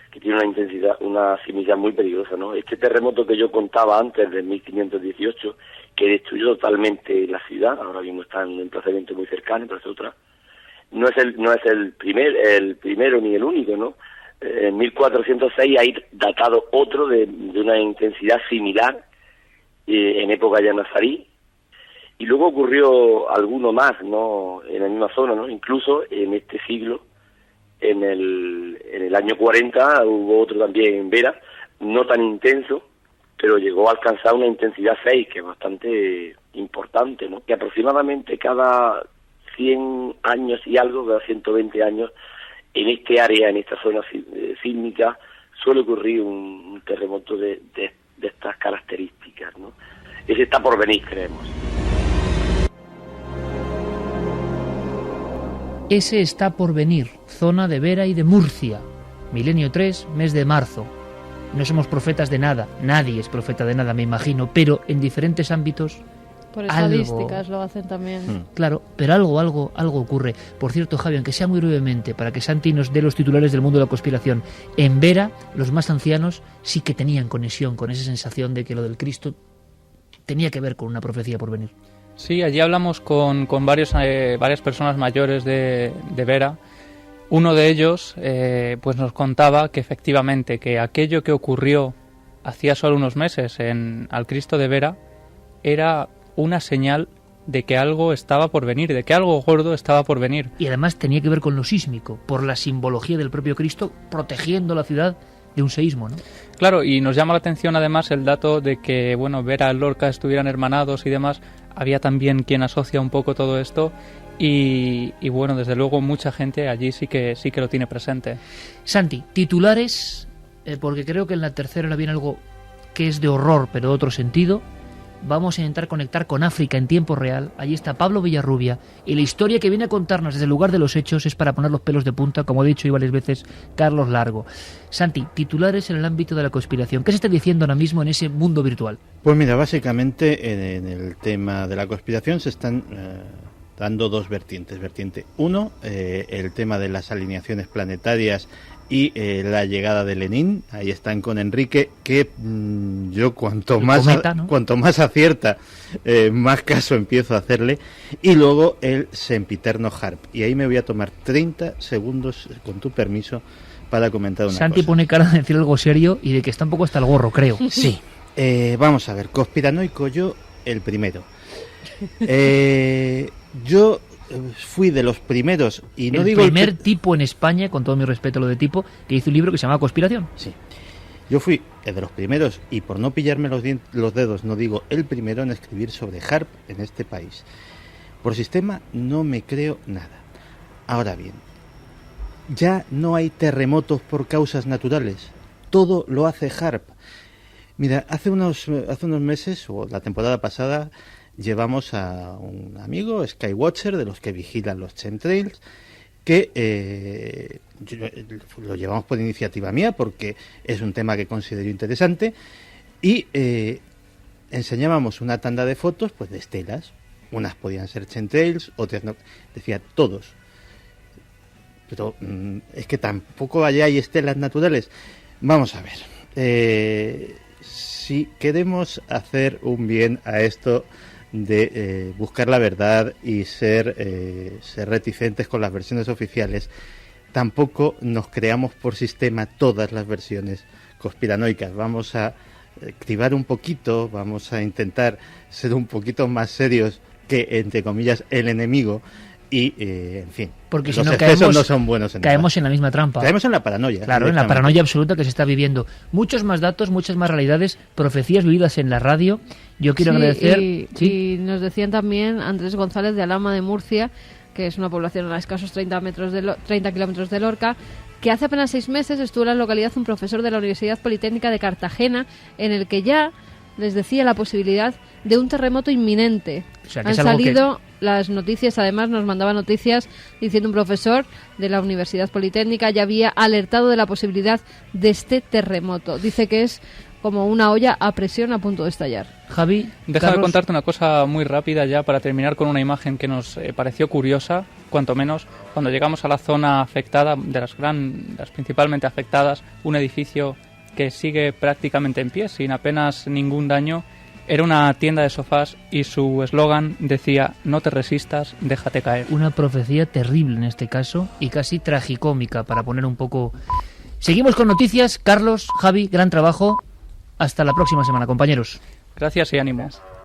que tiene una intensidad, una sismicidad muy peligrosa, ¿no? Este terremoto que yo contaba antes, de 1518, que destruyó totalmente la ciudad, ahora mismo está en un emplazamiento muy cercano, pero es otra, no es el primero ni el único, ¿no? En 1406 hay datado otro de una intensidad similar en época ya nazarí, y luego ocurrió alguno más, ¿no? En la misma zona, ¿no? Incluso en este siglo, en el año 40 hubo otro también en Vera, no tan intenso, pero llegó a alcanzar una intensidad 6, que es bastante importante, ¿no? Que aproximadamente cada 100 años y algo, cada 120 años, en este área, en esta zona sísmica, suele ocurrir un terremoto de estas características, ¿no? Ese está por venir, creemos. Ese está por venir, zona de Vera y de Murcia, milenio 3, mes de marzo. No somos profetas de nada, nadie es profeta de nada, me imagino, pero en diferentes ámbitos por estadísticas lo hacen también. Claro, pero algo ocurre. Por cierto, Javi, aunque sea muy brevemente, para que Santi nos dé los titulares del mundo de la conspiración, en Vera, los más ancianos sí que tenían conexión con esa sensación de que lo del Cristo tenía que ver con una profecía por venir. Sí, allí hablamos con varias personas mayores de Vera. Uno de ellos pues nos contaba que efectivamente que aquello que ocurrió hacía solo unos meses al Cristo de Vera era una señal de que algo estaba por venir, de que algo gordo estaba por venir. Y además tenía que ver con lo sísmico, por la simbología del propio Cristo protegiendo la ciudad de un seísmo, ¿no? Claro, y nos llama la atención además el dato de que, bueno, Vera y Lorca estuvieran hermanados y demás. Había también quien asocia un poco todo esto y bueno, desde luego mucha gente allí sí que lo tiene presente. Santi, titulares, porque creo que en la tercera hora viene algo que es de horror, pero de otro sentido. Vamos a intentar conectar con África en tiempo real. Allí está Pablo Villarrubia y la historia que viene a contarnos desde el lugar de los hechos es para poner los pelos de punta, como he dicho y varias veces, Carlos Largo. Santi, titulares en el ámbito de la conspiración. ¿Qué se está diciendo ahora mismo en ese mundo virtual? Pues mira, básicamente en el tema de la conspiración se están dando dos vertientes. Vertiente 1, el tema de las alineaciones planetarias y la llegada de Lenin. Ahí están con Enrique, que yo cuanto más acierta, más caso empiezo a hacerle. Y luego el sempiterno HAARP. Y ahí me voy a tomar 30 segundos, con tu permiso, para comentar una cosa. Santi pone cara de decir algo serio y de que está un poco hasta el gorro, creo. Sí. Vamos a ver, conspiranoico yo, el primero. Yo fui de los primeros, y no digo el primer tipo en España, con todo mi respeto a lo de tipo, que hizo un libro que se llama Conspiración. Sí. Yo fui de los primeros, y por no pillarme los dedos, no digo el primero en escribir sobre HAARP en este país. Por sistema no me creo nada. Ahora bien, ya no hay terremotos por causas naturales. Todo lo hace HAARP. Mira, hace unos meses, o la temporada pasada, llevamos a un amigo, Skywatcher, de los que vigilan los chemtrails, que lo llevamos por iniciativa mía, porque es un tema que considero interesante, y enseñábamos una tanda de fotos pues de estelas. Unas podían ser chemtrails, otras no. Decía, todos. Pero es que tampoco allá hay estelas naturales. Vamos a ver. Si queremos hacer un bien a esto de buscar la verdad y ser reticentes con las versiones oficiales, tampoco nos creamos por sistema todas las versiones conspiranoicas. Vamos a cribar un poquito, vamos a intentar ser un poquito más serios que, entre comillas, el enemigo. Y, en fin, porque los si no excesos no son buenos en caemos en la misma trampa. Caemos en la paranoia. Claro, en la paranoia absoluta que se está viviendo. Muchos más datos, muchas más realidades, profecías vividas en la radio. Yo quiero agradecer... Y nos decían también Andrés González de Alhama de Murcia, que es una población a escasos 30 kilómetros de Lorca, que hace apenas 6 meses estuvo en la localidad un profesor de la Universidad Politécnica de Cartagena, en el que ya les decía la posibilidad de un terremoto inminente. O sea, que han salido las noticias, además nos mandaba noticias diciendo un profesor de la Universidad Politécnica ya había alertado de la posibilidad de este terremoto. Dice que es como una olla a presión a punto de estallar. Javi, déjame contarte una cosa muy rápida ya para terminar con una imagen que nos pareció curiosa, cuanto menos, cuando llegamos a la zona afectada, de las principalmente afectadas, un edificio que sigue prácticamente en pie, sin apenas ningún daño. Era una tienda de sofás y su eslogan decía: no te resistas, déjate caer. Una profecía terrible en este caso y casi tragicómica, para poner un poco... Seguimos con noticias. Carlos, Javi, gran trabajo. Hasta la próxima semana, compañeros. Gracias y ánimo.